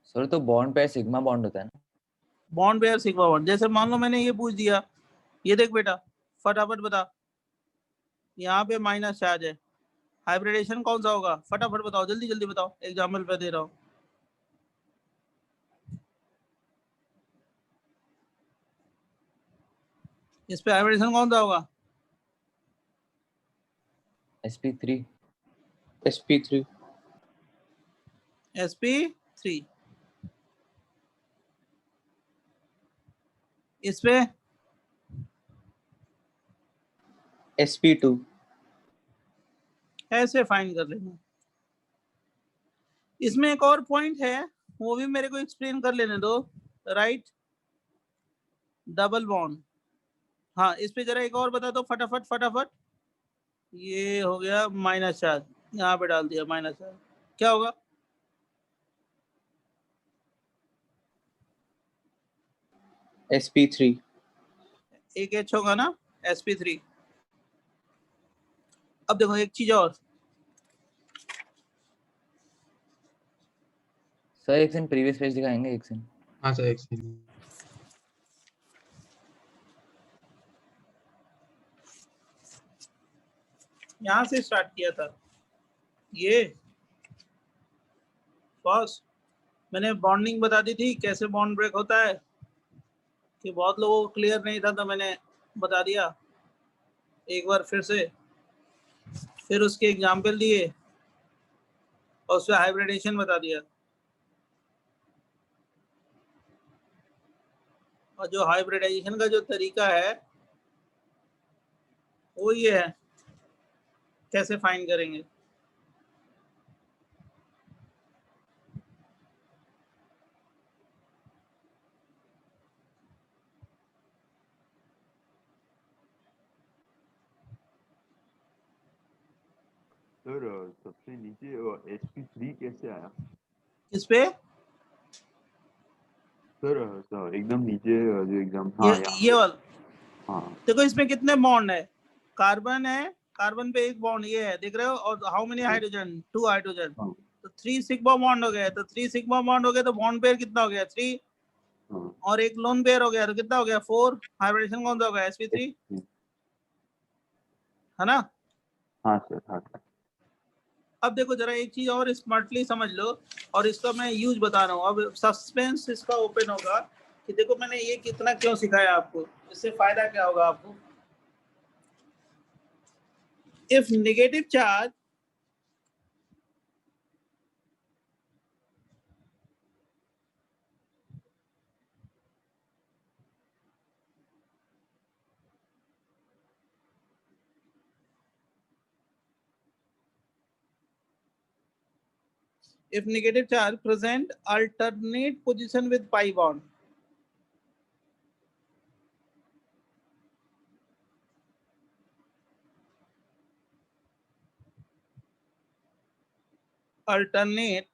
S6: सर तो बॉन्ड पे सिग्मा बॉन्ड होता है ना।
S1: बॉन्ड पेयर सिग्मा बॉन्ड, जैसे मान लो मैंने ये पूछ दिया, ये देख बेटा फटाफट बता, यहाँ पे माइनस चार्ज है, हाइब्रिडेशन कौन सा होगा, फटाफट बताओ, जल्दी जल्दी बताओ, एग्जाम्पल पे दे रहा हूँ। इस पे हाइब्रिडेशन कौन सा होगा
S6: sp3
S4: sp3
S1: sp3, इस पे
S4: sp2
S1: ऐसे फाइंड कर लेना। इसमें एक और पॉइंट है, वो भी मेरे को एक्सप्लेन कर लेने दो, राइट, डबल बॉन्ड। हाँ इस पे जरा एक और बता दो फटाफट फटाफट। ये हो गया माइनस चार्ज, यहाँ पे डाल दिया माइनस चार्ज, क्या होगा
S4: sp3
S1: एक एच होगा ना sp3। अब देखो एक चीज और,
S6: सर एक सेकंड प्रीवियस पेज दिखाएंगे एक सेकंड।
S2: हाँ सर एक सेकंड।
S1: यहाँ से स्टार्ट किया था ये फर्स्ट। मैंने बॉन्डिंग बता दी थी कैसे बॉन्ड ब्रेक होता है, कि बहुत लोगों को क्लियर नहीं था तो मैंने बता दिया एक बार फिर से। फिर उसके एग्जाम्पल दिए और उससे हाइब्रिडेशन बता दिया। और जो हाइब्रिडाइजेशन का जो तरीका है वो ये है, कैसे फाइंड करेंगे।
S7: सर सबसे नीचे sp3 कैसे आया
S1: किस पे?
S7: सर? एकदम नीचे जो एग्जाम, हाँ
S1: ये वाला।
S7: हाँ
S1: देखो इसमें कितने बॉन्ड है, कार्बन है, कार्बन पे एक बॉन्ड ये है, देख रहे हो, और हाउ मेनी हाइड्रोजन? 2 हाइड्रोजन।
S7: हाँ
S1: तो 3 सिग्मा बॉन्ड हो गया, तो 3 सिग्मा बॉन्ड हो गया तो बॉन्ड पेयर कितना हो गया? 3।
S7: हाँ
S1: और एक लोन पेयर हो गया तो कितना हो गया? 4। हाइब्रिडेशन कौन सा हो गया? sp3 है ना।
S7: हाँ सर हाँ।
S1: अब देखो जरा एक चीज और स्मार्टली समझ लो, और इसका मैं यूज बता रहा हूँ। अब सस्पेंस इसका ओपन होगा कि देखो मैंने ये कितना क्यों सिखाया आपको, इससे फायदा क्या होगा आपको। If negative charge if negative charge present alternate position with pi bond, alternate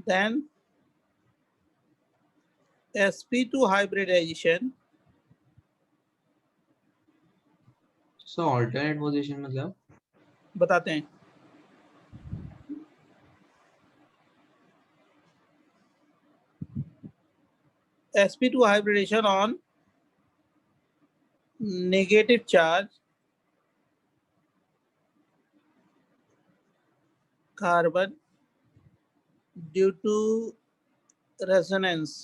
S1: then sp2 hybridization
S2: sir alternate position मतलब?
S1: बताते हैं। sp2 hybridization on negative charge carbon due to resonance।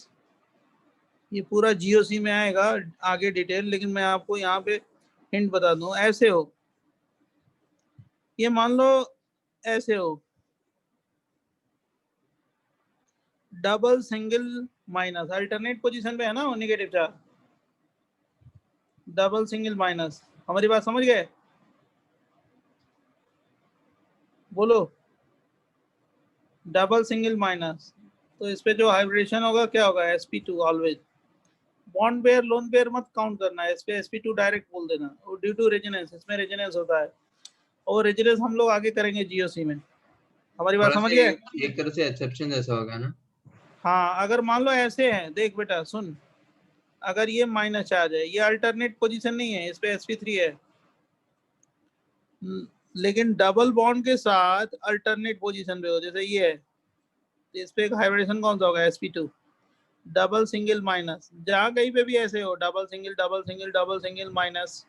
S1: ये पूरा जीओसी में आएगा आगे डिटेल, लेकिन मैं आपको यहाँ पे हिंट बता दूं। ऐसे हो, ये मान लो ऐसे हो, double single minus alternate position पे है ना negative charge, double single minus. हमारी बात समझ गए? बोलो, डबल सिंगल माइनस। तो इस पे जो हाइब्रिडेशन होगा क्या होगा? sp2 always. Bond pair lone pair मत काउंट करना है, इस पे sp2 डायरेक्ट बोल देना। और ड्यू टू रेजोनेंस, इसमें रेजोनेंस होता है, और रेजोनेंस हम लोग आगे करेंगे जीओसी में। हमारी बात समझ गए?
S2: एक तरह से एक्सेप्शन जैसा होगा ना।
S1: हाँ, अगर मान लो ऐसे है, देख बेटा सुन, अगर ये माइनस चार्ज है, ये अल्टरनेट पोजीशन नहीं है, इस पे sp3 है, लेकिन डबल बॉन्ड के साथ अल्टरनेट पोजीशन पे हो, जैसे ये है, तो इस पे एक हाइब्रिडेशन कौन सा होगा? sp2 double single minus. जहाँ कहीं पे भी ऐसे हो, double single double single double single minus,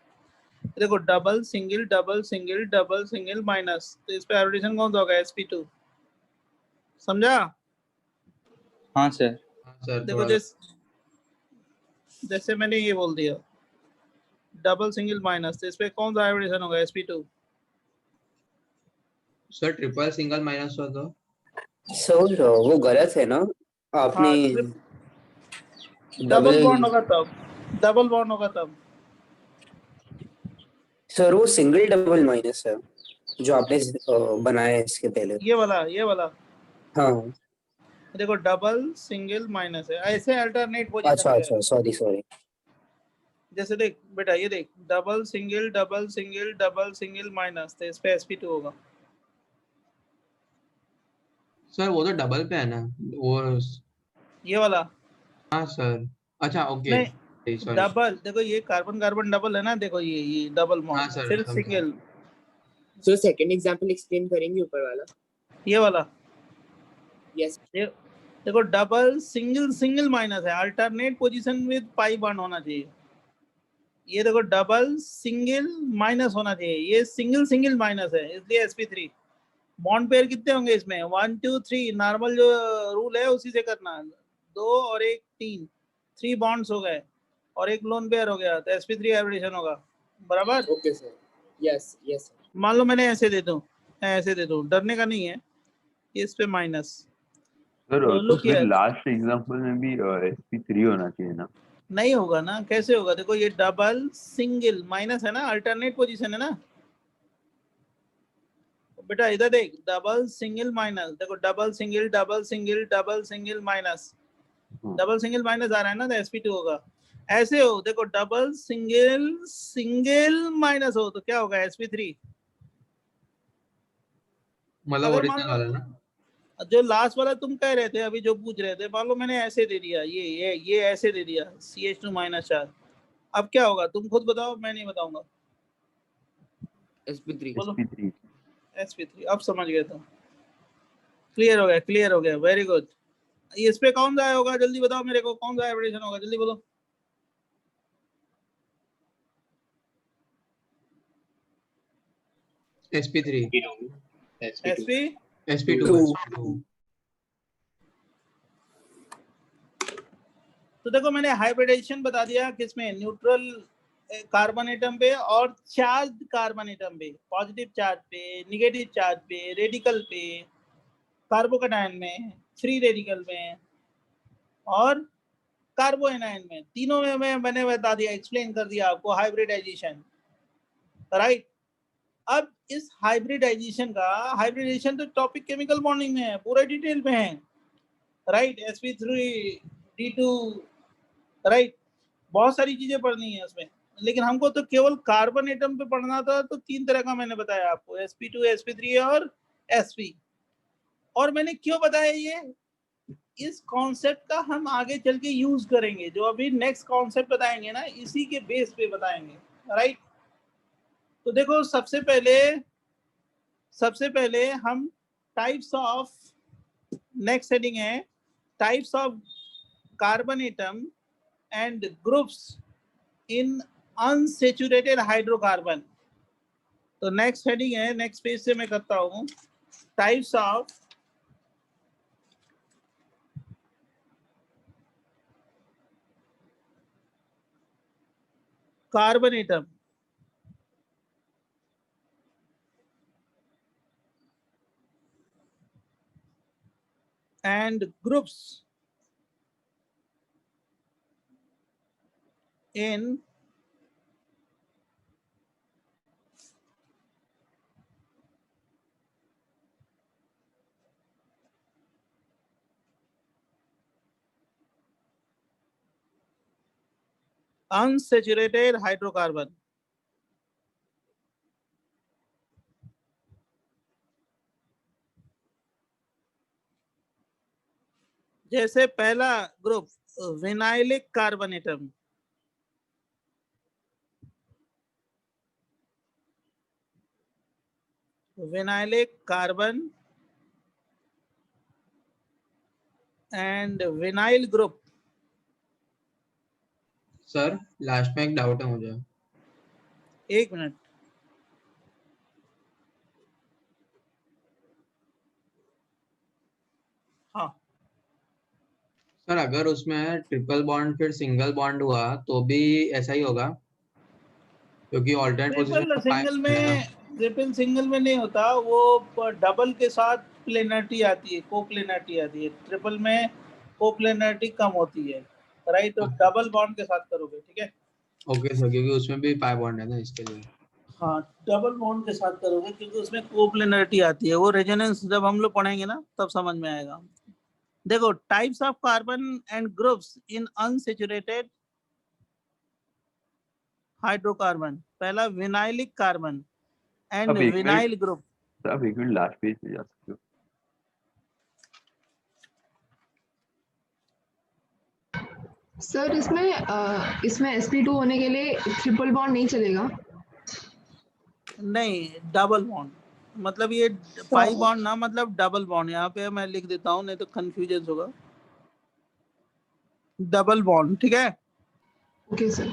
S1: देखो double single double single double single minus, तो इस पे हाइब्रिडेशन कौन सा होगा? sp2। समझा?
S4: हाँ सर।
S2: हाँ सर
S1: देखो
S2: थोड़ा।
S1: जैसे मैंने ये बोल दिया डबल सिंगल माइनस, तो इस पे कौन सा हाइब्रिडेशन होगा? sp2।
S2: Sir triple single minus हो तो?
S5: सर वो गलत है ना, आपने
S1: हाँ, डबल
S5: डबल।
S1: बॉन्ड होगा तब, डबल बॉन्ड होगा तब।
S5: सर वो सिंगल डबल माइनस है जो आपने बनाया है इसके पहले।
S1: ये वाला
S5: हाँ।
S1: देखो डबल सिंगल माइनस है, ऐसे अल्टरनेट
S5: अच्छा
S1: पोजीशन पे है।
S5: अच्छा, सॉरी सॉरी।
S1: जैसे देख बेटा, ये देख double single double single double single minus, तो इस पे sp2 होगा।
S2: सर वो तो डबल पे है ना वो।
S1: ये वाला
S2: हाँ सर, अच्छा ओके,
S1: नहीं,
S2: सॉरी।
S1: डबल देखो, ये कार्बन कार्बन डबल है ना, देखो ये डबल
S2: हाँ
S1: बॉन्ड,
S2: सर,
S1: फिर
S2: समझा।
S1: Single,
S8: so second example explain करेंगे ऊपर वाला?
S1: ये वाला
S8: यस।
S1: ये देखो, डबल सिंगल सिंगल माइनस है, alternate position with pi bond होना चाहिए। ये देखो डबल सिंगल माइनस होना चाहिए, ये सिंगल सिंगल माइनस है, इसलिए sp3। बॉन्ड पेयर कितने होंगे इसमें? 1 2 3, नॉर्मल जो रूल है उसी से करना, 2 और 1 3, 3 बॉन्ड्स हो गए और एक लोन पेयर हो गया, तो sp3 हाइब्रिडेशन होगा, बराबर।
S8: Okay sir, yes yes sir.
S1: मान लो मैंने ऐसे दे दूं, ऐसे दे दूं, डरने का नहीं है, इस पे माइनस,
S7: सर
S1: तो
S7: तो
S1: लुक
S7: फिर
S1: हियर,
S7: लास्ट एग्जांपल में भी sp3 होना चाहिए ना?
S1: नहीं होगा ना, कैसे होगा? देखो ये डबल सिंगल माइनस है ना, अल्टरनेट पोजीशन है ना बेटा, इधर देख, डबल सिंगल माइनस, देखो double single double single double single minus, double single minus आ रहा है ना, तो sp2 होगा। ऐसे हो, देखो डबल सिंगल सिंगल माइनस हो तो क्या होगा? sp3।
S2: मतलब
S1: अगर मान
S2: ओरिजिनल वाला ना?
S1: लो जो लास्ट वाला तुम कह रहे थे अभी, जो पूछ रहे थे, मान लो मैंने ऐसे दे दिया, ये ऐसे दे दिया, CH2 माइनस 4, अब क्या होगा? तुम खुद बताओ, मैं नहीं बताऊंगा,
S8: sp3।
S1: बोलो।
S7: sp3।
S1: sp3, अब समझ गए तुम, क्लियर हो गया, क्लियर हो गया, वेरी गुड। इस पे कौन सा होगा, जल्दी बताओ मेरे को, कौन सा हाइब्रिडेशन होगा, जल्दी बोलो।
S2: sp3,
S1: sp
S2: sp2।
S1: तो देखो मैंने हाइब्रिडेशन बता दिया किसमें, न्यूट्रल कार्बन एटम पे और चार्ज कार्बन एटम पे, पॉजिटिव चार्ज पे, निगेटिव चार्ज पे, रेडिकल पे, कार्बोकैटायन में, फ्री रेडिकल में और कार्बोएनायन में, तीनों में मैंने बता दिया, एक्सप्लेन कर दिया आपको हाइब्रिडाइजेशन, राइट। अब इस हाइब्रिडेशन तो टॉपिक केमिकल बॉन्डिंग में है, पूरा डिटेल में है, राइट। sp3 d2, राइट, बहुत सारी चीजें पढ़नी है उसमें, लेकिन हमको तो केवल कार्बन एटम पे पढ़ना था, तो 3 तरह का मैंने बताया आपको, sp2 sp3 और sp। और मैंने क्यों बताया ये, इस कॉन्सेप्ट का हम आगे चल के यूज करेंगे, जो अभी नेक्स्ट कॉन्सेप्ट बताएंगे ना, इसी के बेस पे बताएंगे, राइट। तो देखो सबसे पहले हम टाइप्स ऑफ, नेक्स्ट हेडिंग है types of carbon atom and groups in unsaturated hydrocarbon. तो नेक्स्ट हेडिंग है, नेक्स्ट पेज से मैं करता हूं, types of carbon atom and groups in unsaturated hydrocarbon। जैसे पहला group vinylic carbon atom, vinylic carbon and vinyl group.
S2: Sir last में एक डाउट है मुझे।
S1: एक मिनट, हाँ
S2: सर अगर उसमें ट्रिपल बॉन्ड फिर सिंगल बॉन्ड हुआ तो भी ऐसा ही होगा, क्योंकि ऑल्टरनेट पोजीशन
S1: ट्रिपल
S2: में
S1: सिंगल
S2: है ना?
S1: में, ट्रिपल सिंगल में नहीं होता वो, डबल के साथ प्लेनरिटी आती है, कोप्लेनरिटी आती है, ट्रिपल में कोप्लेनरिटी कम होती है, राइट। तो डबल बॉन्ड के साथ करोगे, ठीक है।
S2: ओके सर, क्योंकि उसमें भी 5 बॉन्ड है ना, इसके लिए।
S1: हाँ, डबल बॉन्ड के साथ करोगे क्योंकि उसमें कोप्लेनरिटी आती है, वो रेजोनेंस जब हम लोग पढ़ेंगे ना तब समझ में आएगा। देखो types of carbon and groups in unsaturated hydrocarbon, पहला विनाइलिक कार्बन एंड
S7: अब एक मिनट,
S1: विनाइल ग्रुप।
S7: आप एक मिनट लास्ट पेज पे जा सकते हो।
S9: सर इसमें sp2 होने के लिए ट्रिपल बॉन्ड नहीं चलेगा?
S1: नहीं, डबल बॉन्ड मतलब ये 5 बॉन्ड ना, मतलब डबल बॉन्ड। यहाँ पे मैं लिख देता हूँ नहीं तो कंफ्यूजन होगा। डबल बॉन्ड, ठीक है।
S9: Okay sir.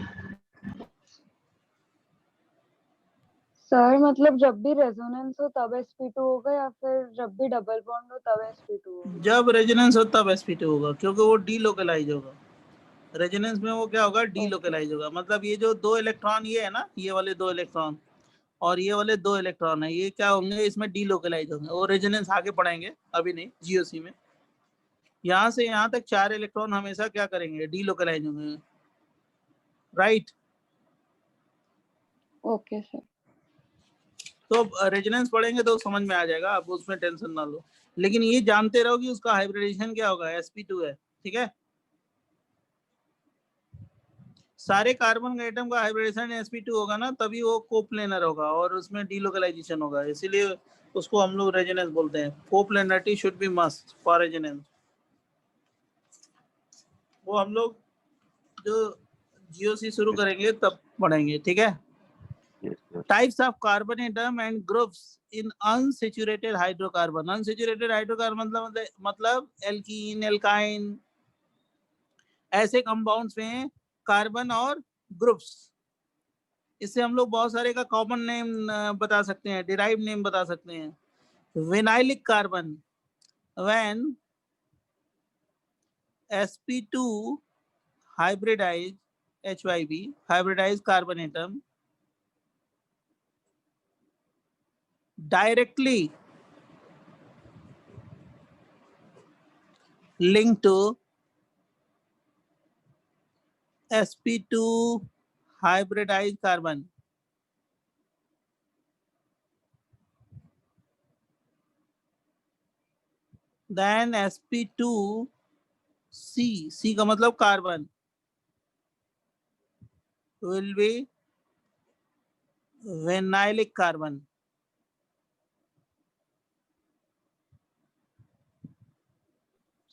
S10: सर मतलब जब भी रेजोनेंस हो तब sp2 होगा या फिर जब भी डबल बॉन्ड हो तब sp2 होगा?
S1: जब रेजोनेंस हो तब sp2 होगा, क्योंकि वो डीलोकलाइज होगा। रेजोनेंस में वो क्या होगा, डीलोकलाइज होगा। मतलब ये जो 2 इलेक्ट्रॉन ये है ना, ये वाले 2 इलेक्ट्रॉन और ये वाले 2 इलेक्ट्रॉन है, ये क्या होंगे, इसमें डीलोकलाइज होंगे। और रेजोनेंस आगे पढ़ेंगे, अभी नहीं, जीओसी में। यहाँ से यहाँ तक 4 इलेक्ट्रॉन हमेशा क्या करेंगे, डीलोकलाइज होंगे, राइट।
S10: Okay sir.
S1: तो रेजोनेंस पढ़ेंगे तो समझ में आ जाएगा, आप उसमें टेंशन ना लो। लेकिन ये जानते रहो कि उसका हाइब्रिडेशन क्या होगा, sp2 है, ठीक है। सारे कार्बन के एटम का हाइब्रिडेशन sp2 होगा ना, तभी वो कोप्लेनर होगा और उसमें डीलोकलाइजेशन होगा। इसीलिए उसको हम लोग रेजोनेंस बोलते हैं। Coplanarity should be must for resonance. वो हम लोग जो जीओसी शुरू करेंगे तब पढ़ेंगे, ठीक है।
S7: Yes, sir.
S1: Types of carbon atom and groups in unsaturated hydrocarbon. Unsaturated hydrocarbon मतलब एल्कीन, एल्काइन, ऐसे कंपाउंड्स में कार्बन और ग्रुप्स। इससे हम लोग बहुत सारे का कॉमन नेम बता सकते हैं, डिराइव नेम बता सकते हैं। Vinylic carbon, when sp2 hybridize HYB hybridized carbon atom directly linked to sp2 hybridized carbon, then sp2C, C का मतलब carbon, will be vinylic carbon.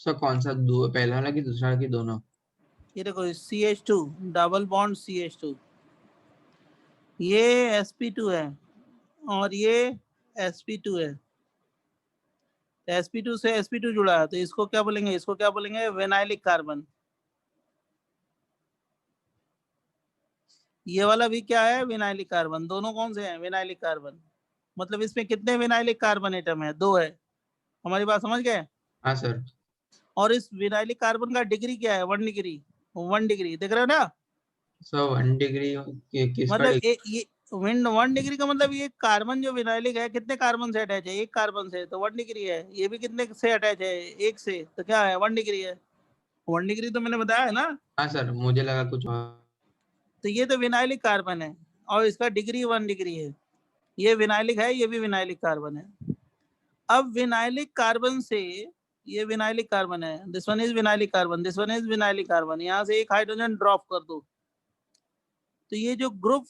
S2: Sir कौन सा पहला वाला कि दूसरा वाला कि दोनों?
S1: ये देखो CH2 डबल बॉन्ड CH2, ये sp2 है और ये sp2 है। sp2 से sp2 जुड़ा है तो इसको क्या बोलेंगे, इसको क्या बोलेंगे, विनाइलिक कार्बन। ये वाला भी क्या है, विनाइलिक कार्बन। दोनों कौन से हैं, विनाइलिक कार्बन। मतलब इसमें कितने विनाइलिक कार्बन एटम है, 2 है। हमारी बात समझ गए?
S2: हाँ सर।
S1: और इस विनाइलिक कार्बन का डिग्री क्या है, 1 डिग्री। 1 डिग्री दिख रहा है ना।
S2: सर 1 डिग्री किसका
S1: मतलब
S2: डिग्री?
S1: ये 1 डिग्री का मतलब ये कार्बन जो विनाइलिक है कितने कार्बन से अटैच है, 1 कार्बन से, तो 1 डिग्री है। ये भी कितने से अटैच है, 1 से, तो क्या है, 1 डिग्री है। 1 डिग्री तो मैंने बताया है ना।
S2: हाँ सर, मुझे लगा कुछ और।
S1: तो ये तो विनाइलिक कार्बन है और इसका डिग्री 1 डिग्री है। ये विनाइलिक है, ये भी विनाइलिक कार्बन है। अब विनाइलिक कार्बन से, ये विनाइलिक कार्बन है, this one is vinylic carbon, this one is vinylic carbon. यहाँ से एक हाइड्रोजन ड्रॉप कर दो तो ये जो ग्रुप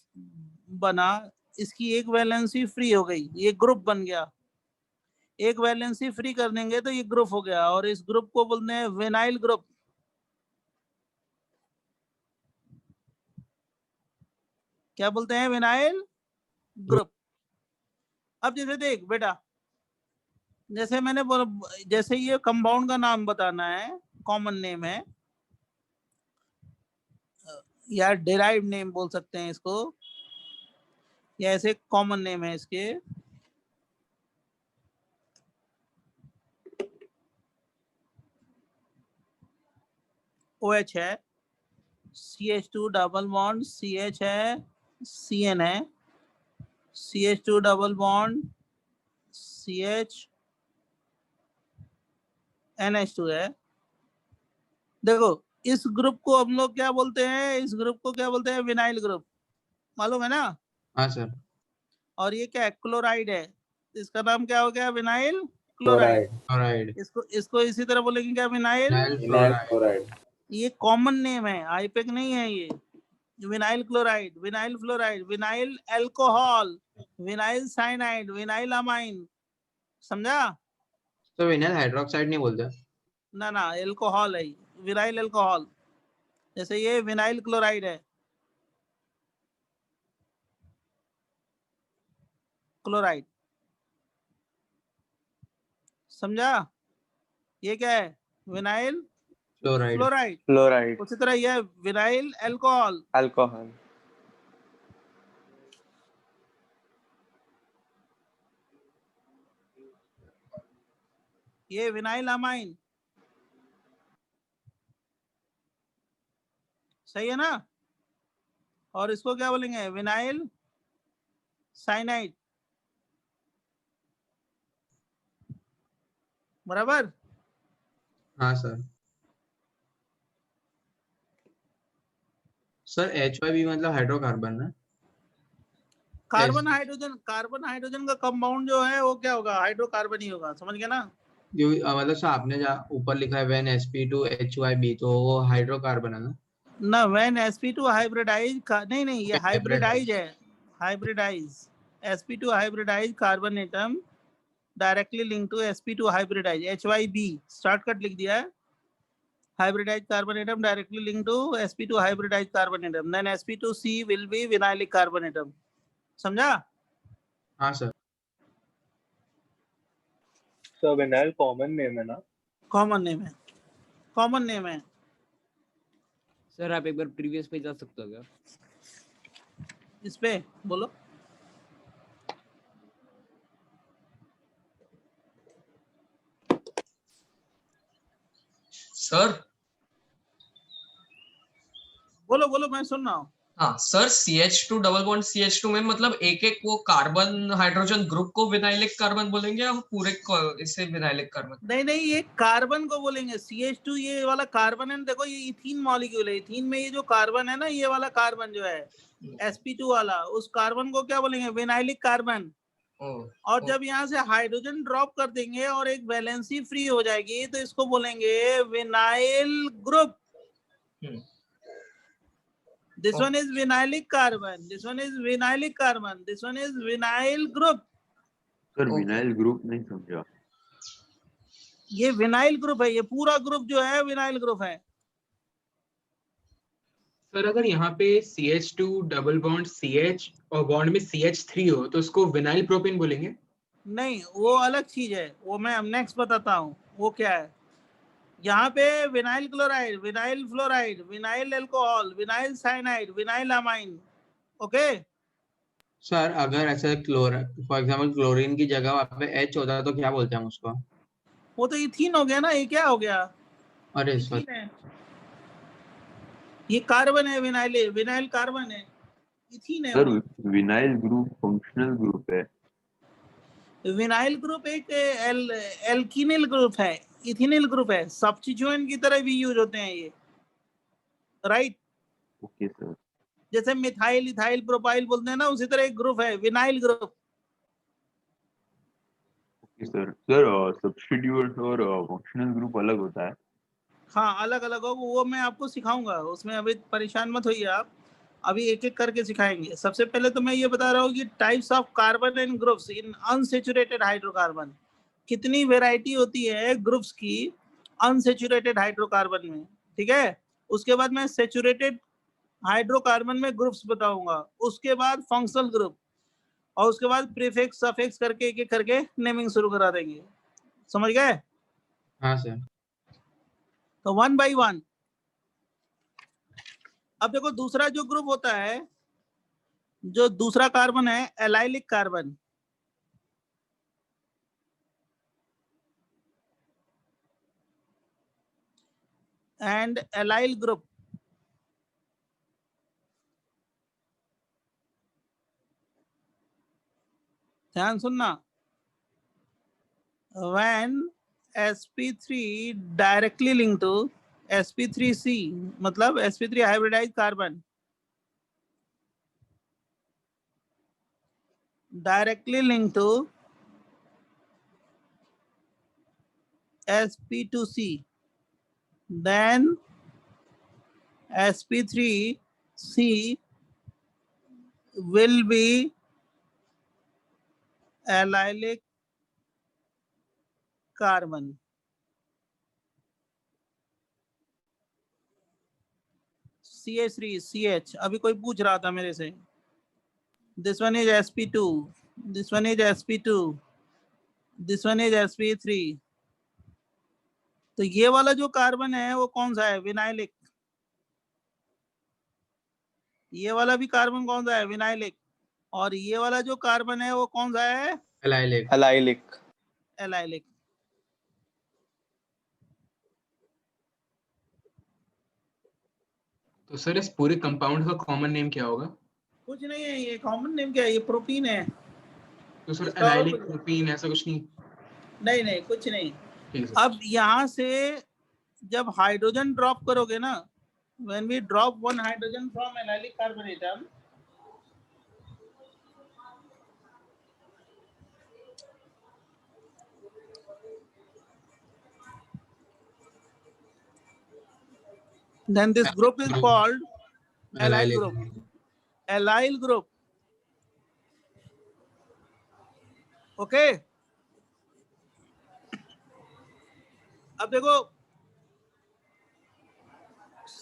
S1: बना, इसकी एक वैलेंसी फ्री हो गई, ये ग्रुप बन गया। एक वैलेंसी फ्री कर देंगे तो ये ग्रुप हो गया और इस ग्रुप को बोलते हैं विनाइल ग्रुप। क्या बोलते हैं, विनाइल ग्रुप। अब जैसे देख बेटा, जैसे मैंने जैसे ये कंपाउंड का नाम बताना है, कॉमन नेम है या डिराइव नेम बोल सकते हैं इसको, या ऐसे कॉमन नेम है इसके। OH है, CH2 डबल बॉन्ड CH है, CN है, CH2 double bond CH NH2 है। देखो इस ग्रुप को हम लोग क्या बोलते हैं, इस ग्रुप को क्या बोलते हैं, विनाइल ग्रुप, मालूम है ना।
S2: हाँ सर।
S1: और ये क्या है, क्लोराइड है, इसका नाम क्या हो गया, विनाइल क्लोराइड।
S2: क्लोराइड।
S1: इसको इसी तरह बोलेंगे क्या, विनाइल
S2: क्लोराइड।
S1: ये कॉमन नेम है, आईपेक नहीं है ये। Vinyl chloride, vinyl fluoride, vinyl alcohol, vinyl cyanide, vinyl amine, समझा।
S2: तो विनाइल हाइड्रोक्साइड नहीं बोलते?
S1: ना ना, अल्कोहल है, विनाइल अल्कोहल। जैसे ये विनाइल क्लोराइड है, क्लोराइड, समझा? ये क्या है? Vinyl
S2: chloride.
S1: फ्लोराइड।
S4: फ्लोराइड,
S1: उसी तरह ये विनाइल अल्कोहल,
S4: अल्कोहल,
S1: ये विनाइल अमाइन, सही है ना? और इसको क्या बोलेंगे? विनाइल साइनाइड, बराबर?
S2: हाँ सर। सर HYB मतलब हाइड्रोकार्बन है।
S1: कार्बन हाइड्रोजन का कंपाउंड जो है वो क्या होगा? हाइड्रोकार्बन ही होगा, समझ गए ना?
S2: मतलब सर आपने जहाँ ऊपर लिखा है when sp2HYB तो वो हाइड्रोकार्बन है ना?
S1: ना, व्हेन sp2 हाइब्रिडाइज नहीं ये हाइब्रिडाइज है, hybridise sp2 hybridise carbon atom directly link to sp2 hybridise HYB, short cut लिख दिया है, hybridise carbon atom directly link to sp2 hybridise carbon atom, then sp2C will be vinylic carbon atom, समझा?
S2: हाँ sir.
S4: Sir vinyl common name है ना?
S1: Common name है, common name है।
S8: Sir आप एक बार प्रीवियस पेज जा सकते हो क्या?
S1: इस पे बोलो।
S11: सर
S1: बोलो बोलो, मैं सुन रहा हूँ।
S11: हाँ sir, CH2 double bond CH2 में मतलब एक एक वो कार्बन हाइड्रोजन ग्रुप को विनाइलिक कार्बन बोलेंगे या पूरे को इसे विनाइलिक कार्बन?
S1: नहीं ये कार्बन को बोलेंगे। CH2 ये वाला कार्बन है ना, देखो ये इथीन मॉलिक्यूल है, इथीन में ये जो कार्बन है ना, ये वाला कार्बन जो है sp2 वाला, उस कार्बन को क्या बोलेंगे? Vinylic carbon. और जब यहाँ से हाइड्रोजन ड्रॉप कर देंगे और एक वैलेंसी फ्री हो जाएगी तो इसको बोलेंगे vinyl group. This one is vinylic carbon, this one is vinylic carbon, this one is vinyl group.
S7: Sir vinyl group नहीं समझा।
S1: ये विनाइल ग्रुप है, ये पूरा ग्रुप जो है विनाइल ग्रुप है।
S8: सर अगर यहाँ पे CH2 डबल बॉन्ड CH और बॉन्ड में CH3 हो तो उसको विनाइल प्रोपेन बोलेंगे?
S1: नहीं, वो अलग चीज है, वो मैं अब नेक्स्ट बताता हूँ वो क्या है। यहाँ पे vinyl chloride, vinyl fluoride, vinyl alcohol, vinyl cyanide, vinyl amine, okay?
S2: Sir अगर ऐसे फॉर एग्जांपल क्लोरीन की जगह वहाँ पे H होता तो क्या बोलते हैं हम उसको?
S1: वो तो इथीन हो गया ना, ये क्या हो गया?
S2: अरे सर,
S1: इथीन है, ये कार्बन है, विनाइल विनाइल कार्बन है, इथीन है
S7: सर
S1: वो।
S7: विनाइल ग्रुप फंक्शनल ग्रुप है।
S1: विनाइल ग्रुप एक एल्किनिल ग्रुप है, इथेनिल ग्रुप है, सब्स्टिट्यूएंट की तरह भी यूज होते हैं ये, राइट?
S7: Okay sir.
S1: जैसे मिथाइल इथाइल प्रोपाइल बोलते हैं ना, उसी तरह एक ग्रुप है vinyl group.
S7: Okay sir. Sir substitute और फंक्शनल ग्रुप अलग होता है?
S1: हाँ अलग अलग हो, वो मैं आपको सिखाऊंगा, उसमें अभी परेशान मत होइए आप, अभी एक एक करके सिखाएंगे। सबसे पहले तो मैं ये बता रहा हूँ कि types of carbon and groups in unsaturated hydrocarbon, कितनी वेराइटी होती है ग्रुप्स की अनसेचुरेटेड हाइड्रोकार्बन में, ठीक है? उसके बाद मैं सेचुरेटेड हाइड्रोकार्बन में ग्रुप्स बताऊंगा, उसके बाद फंक्शनल ग्रुप, और उसके बाद प्रीफिक्स सफिक्स करके एक एक करके नेमिंग शुरू करा देंगे, समझ गए?
S2: हाँ सर।
S1: तो वन बाय वन। अब देखो दूसरा जो ग्रुप होता है, जो दूसरा कार्बन है allylic carbon, and allyl group, ध्यान सुनना, when sp3 directly linked to sp3c, मतलब sp3 hybridise carbon directly linked to sp2c, then sp3c will be allylic carbon, CH3 CH, अभी कोई पूछ रहा था मेरे से. This one is sp2, this one is sp2, this one is sp3. तो ये वाला जो कार्बन है वो कौन सा है? विनाइलिक. ये वाला भी कार्बन कौन सा है? विनाइलिक. और ये वाला जो कार्बन है वो कौन सा है?
S2: एलाइलिक.
S4: एलाइलिक.
S1: एलाइलिक.
S8: तो सर इस पूरे कंपाउंड का कॉमन नेम क्या होगा?
S1: कुछ नहीं है, ये कॉमन नेम क्या है? ये प्रोटीन है.
S8: तो सर
S1: इसका और
S8: एलाइलिक
S1: कुछ-
S8: प्रोटीन ऐसा कुछ नहीं?
S1: नहीं नहीं कुछ नहीं.
S8: ठीक है सर.
S1: अब यहाँ से जब हाइड्रोजन ड्रॉप करोगे ना, when we drop one hydrogen from allylic carbon atom, then this group is called allyl group. Allyl group. Okay. अब देखो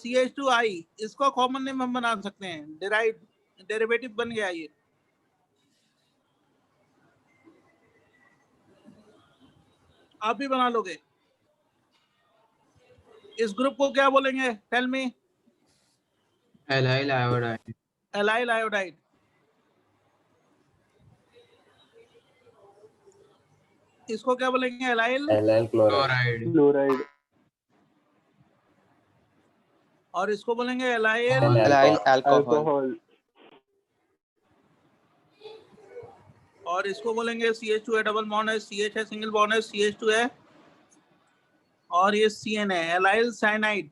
S1: CH2I, इसको कॉमन नेम हम बना सकते हैं. डेरिवेटिव बन गया ये. आप भी बना लोगे. इस ग्रुप को क्या बोलेंगे? Tell me.
S2: Allyl iodide.
S1: Allyl iodide. इसको क्या बोलेंगे? Allyl.
S5: Allyl chloride.
S2: Chloride.
S4: Chloride.
S1: और इसको बोलेंगे एलाइल.
S6: Allyl alcohol.
S4: अल्कोहल.
S1: और इसको बोलेंगे CH2 है, डबल बॉन्ड है, CH है, सिंगल बॉन्ड है, CH2 है, और ये CN है, एलाइल साइनाइड,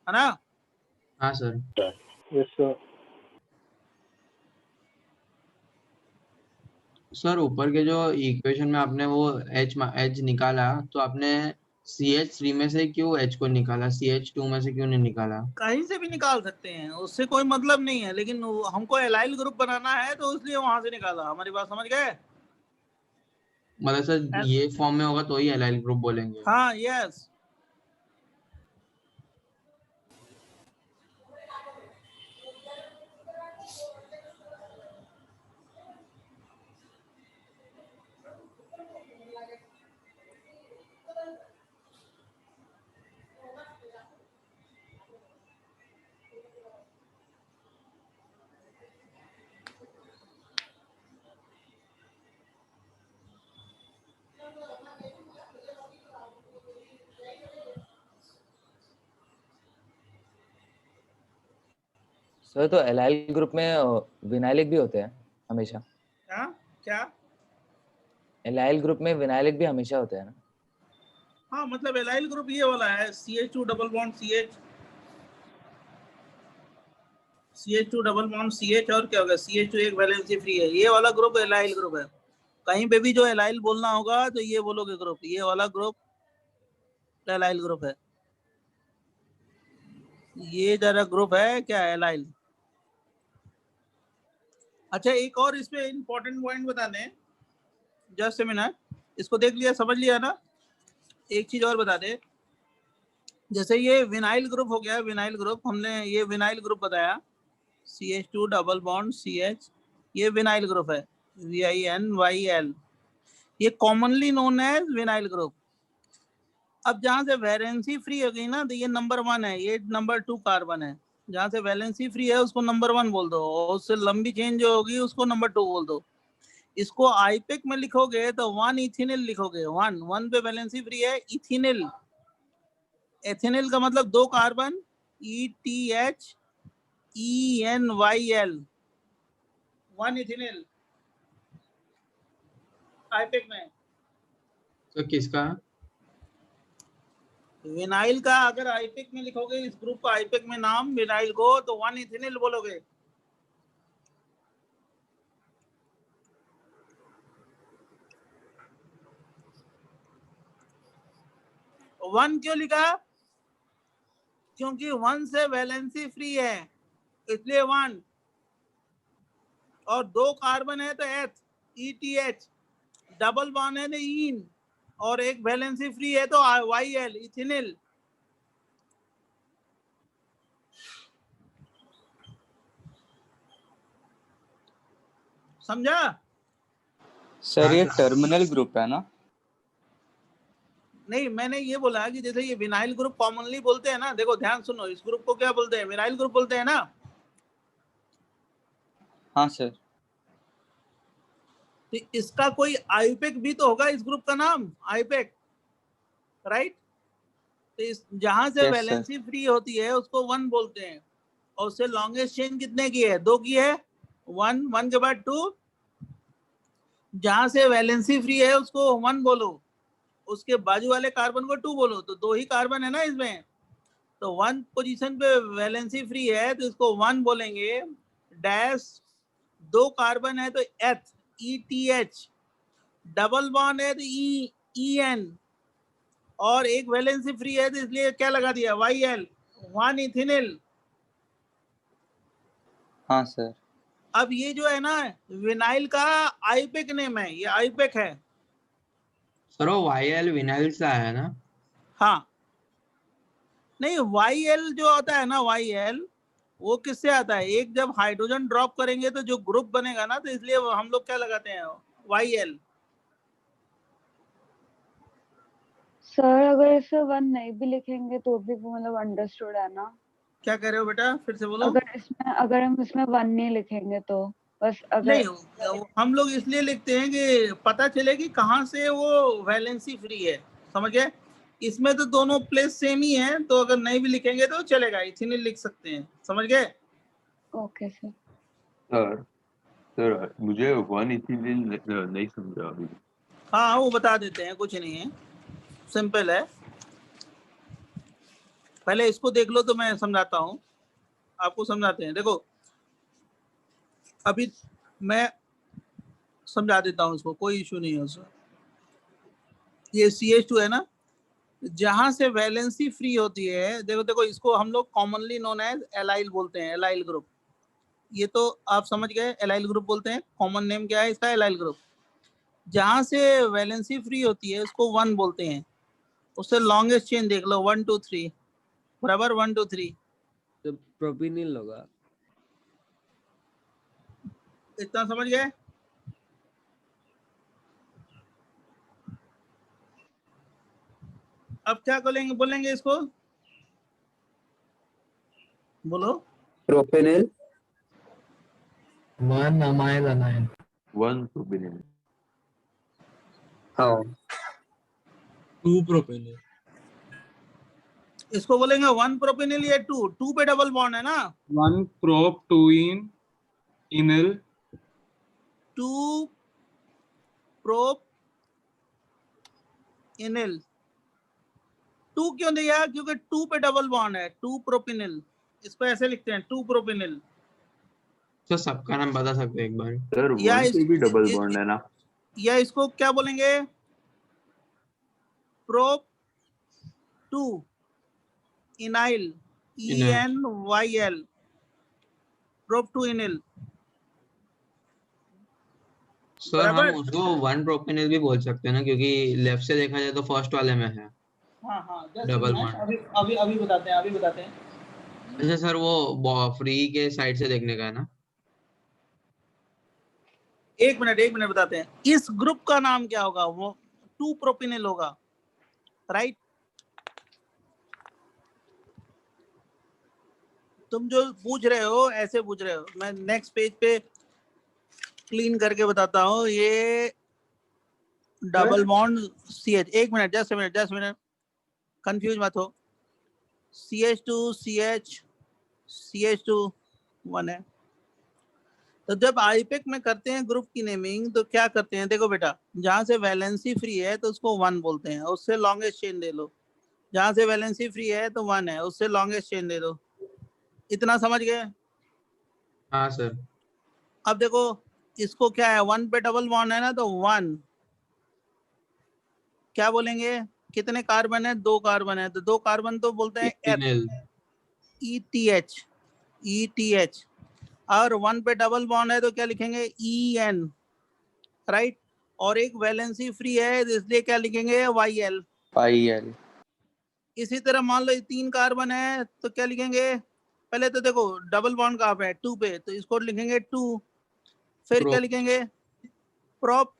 S1: है ना?
S2: हाँ सर.
S4: Yes sir.
S2: सर ऊपर के जो इक्वेशन में आपने वो H निकाला, तो आपने CH3 में से क्यों H को निकाला, CH2 में से क्यों नहीं निकाला?
S1: कहीं से भी निकाल सकते हैं, उससे कोई मतलब नहीं है, लेकिन हमको एलाइल ग्रुप बनाना है तो इसलिए वहां से निकाला. हमारी बात समझ गए?
S2: मतलब सर ये फॉर्म में होगा तो ही एलाइल ग्रुप बोलेंगे.
S1: हाँ, यस.
S6: सर तो एलाइल ग्रुप में विनाइलिक भी होते हैं हमेशा.
S1: क्या क्या?
S6: एलाइल ग्रुप में विनाइलिक भी हमेशा होते हैं ना?
S1: हाँ, मतलब एलाइल ग्रुप ये वाला है, CH2 double bond CH, CH2 double bond CH, और क्या होगा? CH2 एक वैलेंसी फ्री है. ये वाला ग्रुप एलाइल ग्रुप है. कहीं पे भी जो एलाइल बोलना होगा तो ये बोलोगे ग्रुप. ये वाला ग्रुप एलाइल ग्रुप है. ये जरा ग्रुप है क्या? एलाइल. अच्छा, एक और इस पे इंपॉर्टेंट पॉइंट बता दें. Just a minute. इसको देख लिया, समझ लिया ना? एक चीज और बता दे. जैसे ये विनाइल ग्रुप हो गया, विनाइल ग्रुप, हमने ये विनाइल ग्रुप बताया, CH2 डबल बॉन्ड CH, ये विनाइल ग्रुप है, VINYL. ये commonly known as vinyl group. अब जहां से वैलेंसी फ्री हो गई ना, तो ये नंबर 1 है, ये नंबर 2 कार्बन है. जहां से वैलेंसी फ्री है उसको नंबर 1 बोल दो, और उससे लंबी चेंज जो होगी उसको नंबर 2 बोल दो. इसको आईपेक में लिखोगे तो 1 इथेनिल लिखोगे. 1 पे वैलेंसी फ्री है. इथेनिल, एथेनिल का मतलब 2 कार्बन, ETHENYL, 1 इथेनिल आईपेक में.
S2: तो किसका?
S1: विनाइल का. अगर आईपेक में लिखोगे इस ग्रुप का, आईपेक में नाम विनाइल को, तो 1 इथेनिल बोलोगे. वन क्यों लिखा? क्योंकि 1 से वैलेंसी फ्री है, इसलिए 1. और 2 कार्बन है तो ETH, डबल बॉन्ड है तो इन, और एक वैलेंसी फ्री है तो YL, इथेनिल. समझा?
S12: सर ये टर्मिनल ग्रुप है ना?
S1: नहीं, मैंने ये बोला कि जैसे ये विनाइल ग्रुप कॉमनली बोलते हैं ना, देखो ध्यान सुनो, इस ग्रुप को क्या बोलते हैं? विनाइल ग्रुप बोलते हैं ना।
S12: हाँ सर।
S1: तो इसका कोई आईपेक भी तो होगा, इस ग्रुप का नाम आईपेक, राइट? तो इस जहां से
S12: Yes,
S1: वैलेंसी फ्री होती है उसको 1 बोलते हैं, और उससे लॉन्गेस्ट चेन कितने की है? 2 की है। 1 1 के बाद 2, जहां से वैलेंसी फ्री है उसको 1 बोलो, उसके बाजू वाले कार्बन को 2 बोलो, तो 2 ही कार्बन है ना इसमें। तो 1 पोजीशन पे वैलेंसी फ्री है तो इसको 1 बोलेंगे। डैश 2 कार्बन है तो एथ, ETH, डबल बॉन्ड है तो EN, और एक वैलेंसी फ्री है तो इसलिए क्या लगा दिया? YL, 1 इथेनिल।
S12: हाँ सर।
S1: अब ये जो है ना विनाइल का आईपेक नेम है, ये आईपेक है।
S2: सर वो YL विनाइल से आया है ना?
S1: हाँ, नहीं, YL जो आता है ना, YL वो किससे आता है? एक जब हाइड्रोजन ड्रॉप करेंगे तो जो ग्रुप बनेगा ना, तो इसलिए हम लोग क्या लगाते हैं? YL।
S10: सर अगर इसे 1 नहीं भी लिखेंगे तो भी वो मतलब अंडरस्टूड है ना?
S1: क्या कह रहे हो बेटा, फिर से बोलो।
S10: अगर हम इसमें 1 नहीं लिखेंगे तो बस अगर
S1: नहीं, हम लोग इसलिए लिखते हैं कि पता चले कि कहाँ से वो वैलेंसी फ्री है, समझ गए? इसमें तो दोनों प्लेस सेम ही है, तो अगर नहीं भी लिखेंगे तो चलेगा, इथेनिल लिख सकते हैं, समझ गए?
S10: Okay sir.
S7: सर मुझे 1 इथेनिल नहीं समझा अभी।
S1: हाँ, वो बता देते हैं, कुछ नहीं है, सिंपल है। पहले इसको देख लो तो मैं समझाता हूँ, आपको समझाते हैं। देखो अभी मैं समझा देता हूँ इसको, कोई इशू नहीं है उसमें। ये CH2 है ना, जहां से वैलेंसी फ्री होती है, देखो इसको हम लोग कॉमनली नोन एज एलाइल बोलते हैं, एलाइल ग्रुप। ये तो आप समझ गए, एलाइल ग्रुप बोलते हैं। कॉमन नेम क्या है इसका? Allyl group. जहां से वैलेंसी फ्री होती है उसको 1 बोलते हैं, उससे लॉन्गेस्ट चेन देख लो, 1 2 3 बराबर, 1 2 3।
S13: तो प्रोपिनिल होगा।
S1: इतना समझ गए? अब क्या बोलेंगे इसको, बोलो।
S5: प्रोपेनिल।
S2: 1 अमाइल अनाइन।
S7: 1 प्रोपेनिल।
S5: हाँ।
S13: 2 प्रोपेनिल।
S1: इसको बोलेंगे 1 प्रोपेनिल या 2 पे डबल बॉन्ड है ना।
S14: 1 प्रोप 2 इनिल।
S1: 2 प्रोप इनिल। 2 क्यों दिया? क्योंकि 2 पे डबल बॉन्ड है, 2 प्रोपेनिल। इसको ऐसे लिखते हैं, 2 प्रोपेनिल।
S2: तो सबका नाम बता सकते हैं एक बार?
S7: सर 1 पे भी डबल बॉन्ड है ना?
S1: या इसको क्या बोलेंगे? Prop 2 इनाइल, ENYL, prop 2 इनिल।
S2: सर हम उसको 1 प्रोपेनिल भी बोल सकते हैं ना, क्योंकि लेफ्ट से देखा जाए तो फर्स्ट वाले में है।
S1: हाँ,
S2: डबल बॉन्ड।
S1: अभी बताते हैं।
S2: अच्छा सर, वो फ्री के साइड से देखने का है ना?
S1: एक मिनट बताते हैं। इस ग्रुप का नाम क्या होगा? वो 2 प्रोपेनिल होगा, राइट? तुम जो पूछ रहे हो ऐसे पूछ रहे हो, मैं नेक्स्ट पेज पे क्लीन करके बताता हूँ। ये डबल बॉन्ड CH, एक मिनट, जस्ट मिनट, कंफ्यूज मत हो। CH2 CH2 1 है। तो जब आईपेक में करते हैं ग्रुप की नेमिंग तो क्या करते हैं? देखो बेटा, जहां से वैलेंसी फ्री है तो उसको 1 बोलते हैं, उससे लॉन्गेस्ट चेन दे लो। जहां से वैलेंसी फ्री है तो 1 है, उससे लॉन्गेस्ट चेन दे दो। इतना समझ गए?
S2: हाँ सर।
S1: अब देखो इसको क्या है, 1 पे डबल बॉन्ड है ना, तो 1 क्या बोलेंगे? कितने कार्बन है? 2 कार्बन है, तो 2 कार्बन तो बोलते हैं ETH। और 1 पे डबल बॉन्ड है तो क्या लिखेंगे? EN, right? और एक वैलेंसी फ्री है तो इसलिए क्या लिखेंगे? YL। इसी तरह मान लो 3 कार्बन है तो क्या लिखेंगे? पहले तो देखो डबल बॉन्ड कहाँ पे है? 2 पे, तो इसको लिखेंगे 2। फिर क्या
S2: Prop.
S1: लिखेंगे? प्रोप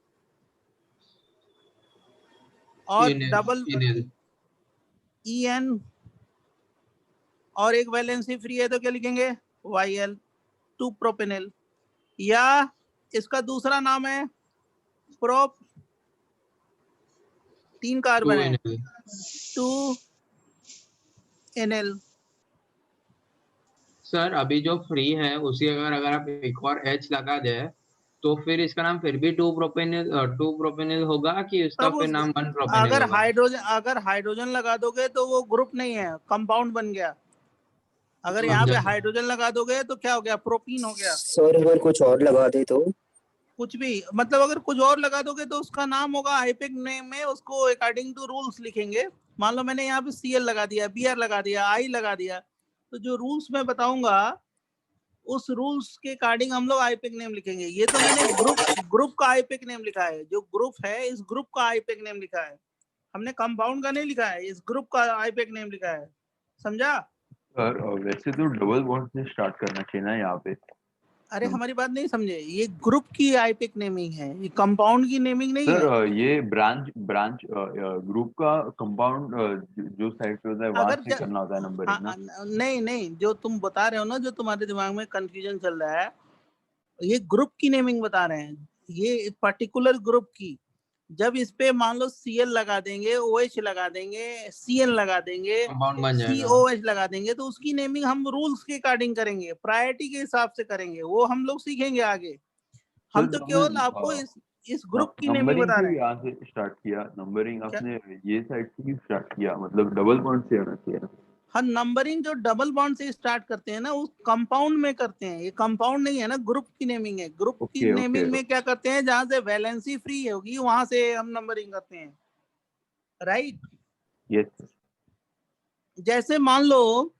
S1: और
S2: Enel.
S1: Double
S2: Enel.
S1: EN और एक वैलेंसी फ्री है तो क्या लिखेंगे? YL 2 प्रोपेनिल। या इसका दूसरा नाम है प्रोप, 3 कार्बन
S2: 2
S1: है,
S2: Enel.
S1: 2 NL।
S2: सर अभी जो फ्री है उसी अगर आप एक और H लगा दे तो फिर इसका नाम फिर भी 2 प्रोपेनिल होगा कि उसका
S1: तब
S2: फिर
S1: उस
S2: नाम 1 प्रोपेनिल होगा?
S1: अगर हाइड्रोजन लगा दोगे तो वो ग्रुप नहीं है, कंपाउंड बन गया। अगर यहाँ पे
S2: समझा।
S1: हाइड्रोजन लगा दोगे तो क्या हो गया? प्रोपीन हो गया।
S5: सर अगर कुछ और लगा दे तो?
S1: कुछ भी मतलब अगर कुछ और लगा दोगे तो उसका नाम होगा आईपिक नेम में, उसको अकॉर्डिंग टू रूल्स लिखेंगे। मान लो मैंने यहाँ पे Cl लगा दिया, Br लगा दिया, I लगा दिया, तो जो रूल्स मैं बताऊंगा उस रूल्स के अकॉर्डिंग हम लोग आईपिक नेम लिखेंगे। ये तो मैंने ग्रुप का आईपिक नेम लिखा है, जो ग्रुप है इस ग्रुप का आईपिक नेम लिखा है, हमने कंपाउंड का नहीं लिखा है, इस ग्रुप का आईपिक नेम लिखा है। समझा?
S7: सर वैसे तो डबल बॉन्ड से स्टार्ट करना चाहिए ना यहाँ पे।
S1: अरे हमारी बात नहीं समझे, ये ग्रुप की आईपिक नेमिंग है, ये कंपाउंड की नेमिंग नहीं है।
S7: सर ये ब्रांच ग्रुप का कंपाउंड जो साइड पे होता है वहां
S1: अगर
S7: से करना होता है नंबरिंग ना।
S1: नहीं नहीं, जो तुम बता रहे हो ना, जो तुम्हारे दिमाग में कंफ्यूजन चल रहा है, ये ग्रुप की नेमिंग बता रहे हैं, ये पर्टिकुलर ग्रुप की। जब इस पे मान लो Cl लगा देंगे, OH लगा देंगे, Cn लगा देंगे,
S2: कंपाउंड बन जाएगा।
S1: COH लगा देंगे, तो उसकी नेमिंग हम रूल्स के अकॉर्डिंग करेंगे, प्रायोरिटी के हिसाब से करेंगे, वो हम लोग सीखेंगे आगे। हम तो केवल आपको इस ग्रुप की नेमिंग
S7: नंबरिंग
S1: बता
S7: से
S1: रहे हैं।
S7: यहाँ से स्टार्ट किया, नंबरिंग आपने ये साइड से ही स्टार्ट किया, मतलब डबल बॉन्ड से आना चाहिए ना।
S1: हम नंबरिंग जो डबल बॉन्ड से स्टार्ट करते हैं ना, उस कंपाउंड में करते हैं। ये कंपाउंड नहीं है ना, ग्रुप की नेमिंग है। ग्रुप की
S7: ओके
S1: नेमिंग
S7: ओके
S1: में क्या करते हैं, जहां से वैलेंसी फ्री होगी वहां से हम नंबरिंग करते हैं, राइट?
S7: यस।
S1: जैसे मान लो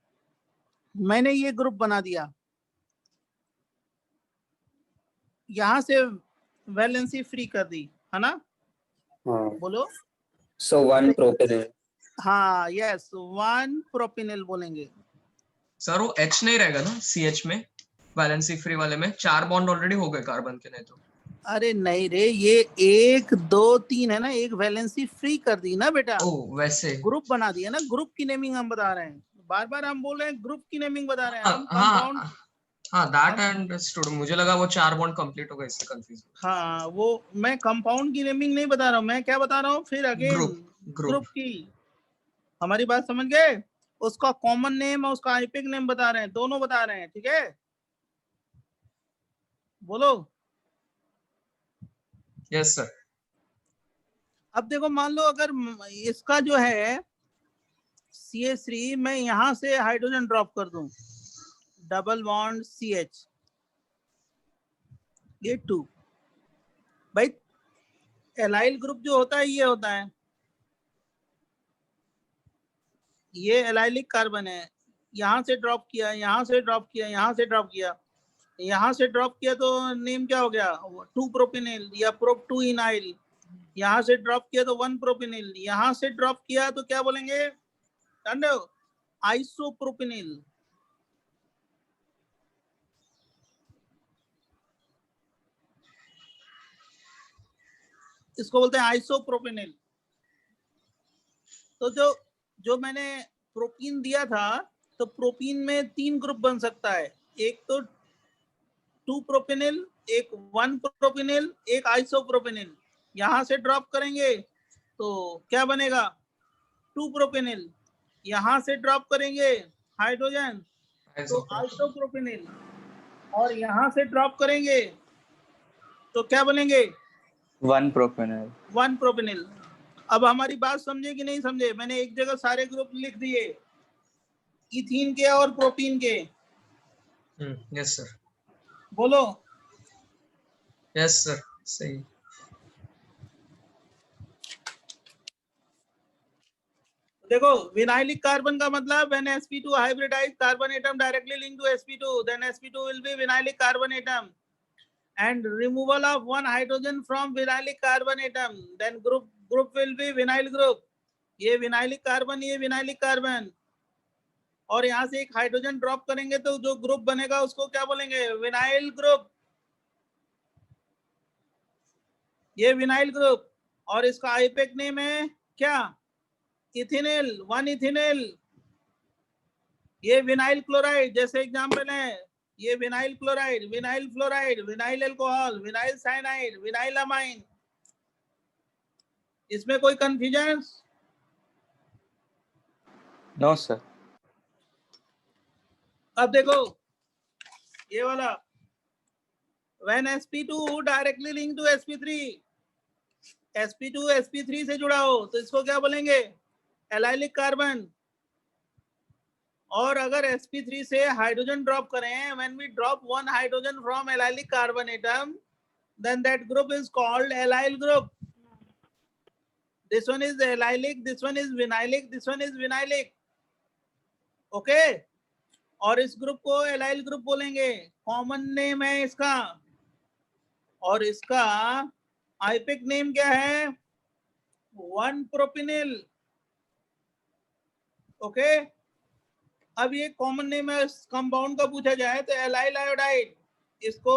S1: मैंने ये ग्रुप बना दिया, यहां से वैलेंसी फ्री कर दी, है ना? बोलो।
S5: सो 1 प्रोपेनिल।
S1: हाँ यस, 1 प्रोपिनिल बोलेंगे।
S11: सर वो H नहीं रहेगा ना CH में, वैलेंसी फ्री वाले में 4 बॉन्ड ऑलरेडी हो गए कार्बन के, नहीं तो।
S1: अरे नहीं रे, ये 1 2 3 है ना, एक वैलेंसी फ्री कर दी ना बेटा।
S11: ओ वैसे
S1: ग्रुप बना दिया ना, ग्रुप की नेमिंग हम बता रहे हैं, बार बार हम बोल रहे हैं ग्रुप की नेमिंग बता रहे हैं हम। कंपाउंड,
S11: हाँ दैट आई अंडरस्टूड, मुझे लगा वो 4 बॉन्ड कंप्लीट हो गए, इससे कंफ्यूज।
S1: हाँ वो मैं कंपाउंड की नेमिंग नहीं बता रहा हूँ, मैं क्या बता रहा हूँ फिर अगेन? ग्रुप की। हमारी बात समझ गए? उसका कॉमन नेम और उसका आईपिक नेम बता रहे हैं, दोनों बता रहे हैं, ठीक है? बोलो।
S11: Yes sir.
S1: अब देखो, मान लो अगर इसका जो है CH3, मैं यहां से हाइड्रोजन ड्रॉप कर दूं, डबल बॉन्ड CH, ये 2, भाई एलाइल ग्रुप जो होता है ये होता है, ये एलाइलिक कार्बन है, यहां से ड्रॉप किया, यहां से ड्रॉप किया, यहां से ड्रॉप किया, यहां से ड्रॉप किया, तो नेम क्या हो गया? 2 प्रोपिनिल या प्रोप 2 इनाइल। यहां से ड्रॉप किया तो 1 प्रोपिनिल, यहां से ड्रॉप किया तो क्या बोलेंगे? आइसोप्रोपिनिल। इसको बोलते हैं आइसोप्रोपिनिल। तो जो मैंने प्रोपीन दिया था, तो प्रोपीन में 3 ग्रुप बन सकता है, एक तो 2 प्रोपिनिल, एक 1 प्रोपिनिल, एक आइसोप्रोपिनिल। यहां से ड्रॉप करेंगे तो क्या बनेगा? 2 प्रोपिनिल। यहां से ड्रॉप करेंगे हाइड्रोजन तो आइसोप्रोपिनिल, और यहां से ड्रॉप करेंगे तो क्या बनेंगे?
S12: 1 प्रोपेनिल।
S1: 1 प्रोपिनिल। अब हमारी बात समझे कि नहीं समझे? मैंने एक जगह सारे ग्रुप लिख दिए, इथीन के और प्रोपीन के।
S11: Yes sir.
S1: बोलो।
S11: यस सर, सही।
S1: देखो, विनाइलिक कार्बन का मतलब when sp2 hybridized carbon atom directly linked to sp2, then sp2 will be vinylic carbon atom, and removal of 1 hydrogen from vinylic carbon atom, then group will be vinyl group. ये vinylic carbon, ये vinylic carbon, और यहाँ से एक hydrogen drop करेंगे तो जो group बनेगा उसको क्या बोलेंगे? Vinyl group. ये विनाइल ग्रुप, और इसका आईपेक नेम है क्या? Ethanol, 1 ethanol. ये विनाइल क्लोराइड, जैसे एग्जांपल है, ये vinyl chloride, vinyl fluoride, vinyl alcohol, vinyl cyanide, vinyl amine. इसमें कोई कंफ्यूजन?
S12: No sir.
S1: अब देखो ये वाला, when sp2 directly link to sp3, sp2 sp3 से जुड़ा हो तो इसको क्या बोलेंगे? Allylic carbon. और अगर sp3 से हाइड्रोजन ड्रॉप करें, when we drop one hydrogen from allylic carbon atom, then that group is called allyl group. This one is allylic, this one is vinylic, this one is vinylic. Okay? और इस group को allyl group बोलेंगे, common name है इसका। और इसका IUPAC name क्या है? 1 प्रोपिनिल। ओके, अब ये कॉमन नेम है कंपाउंड का पूछा जाए तो एलाइल आयोडाइड, इसको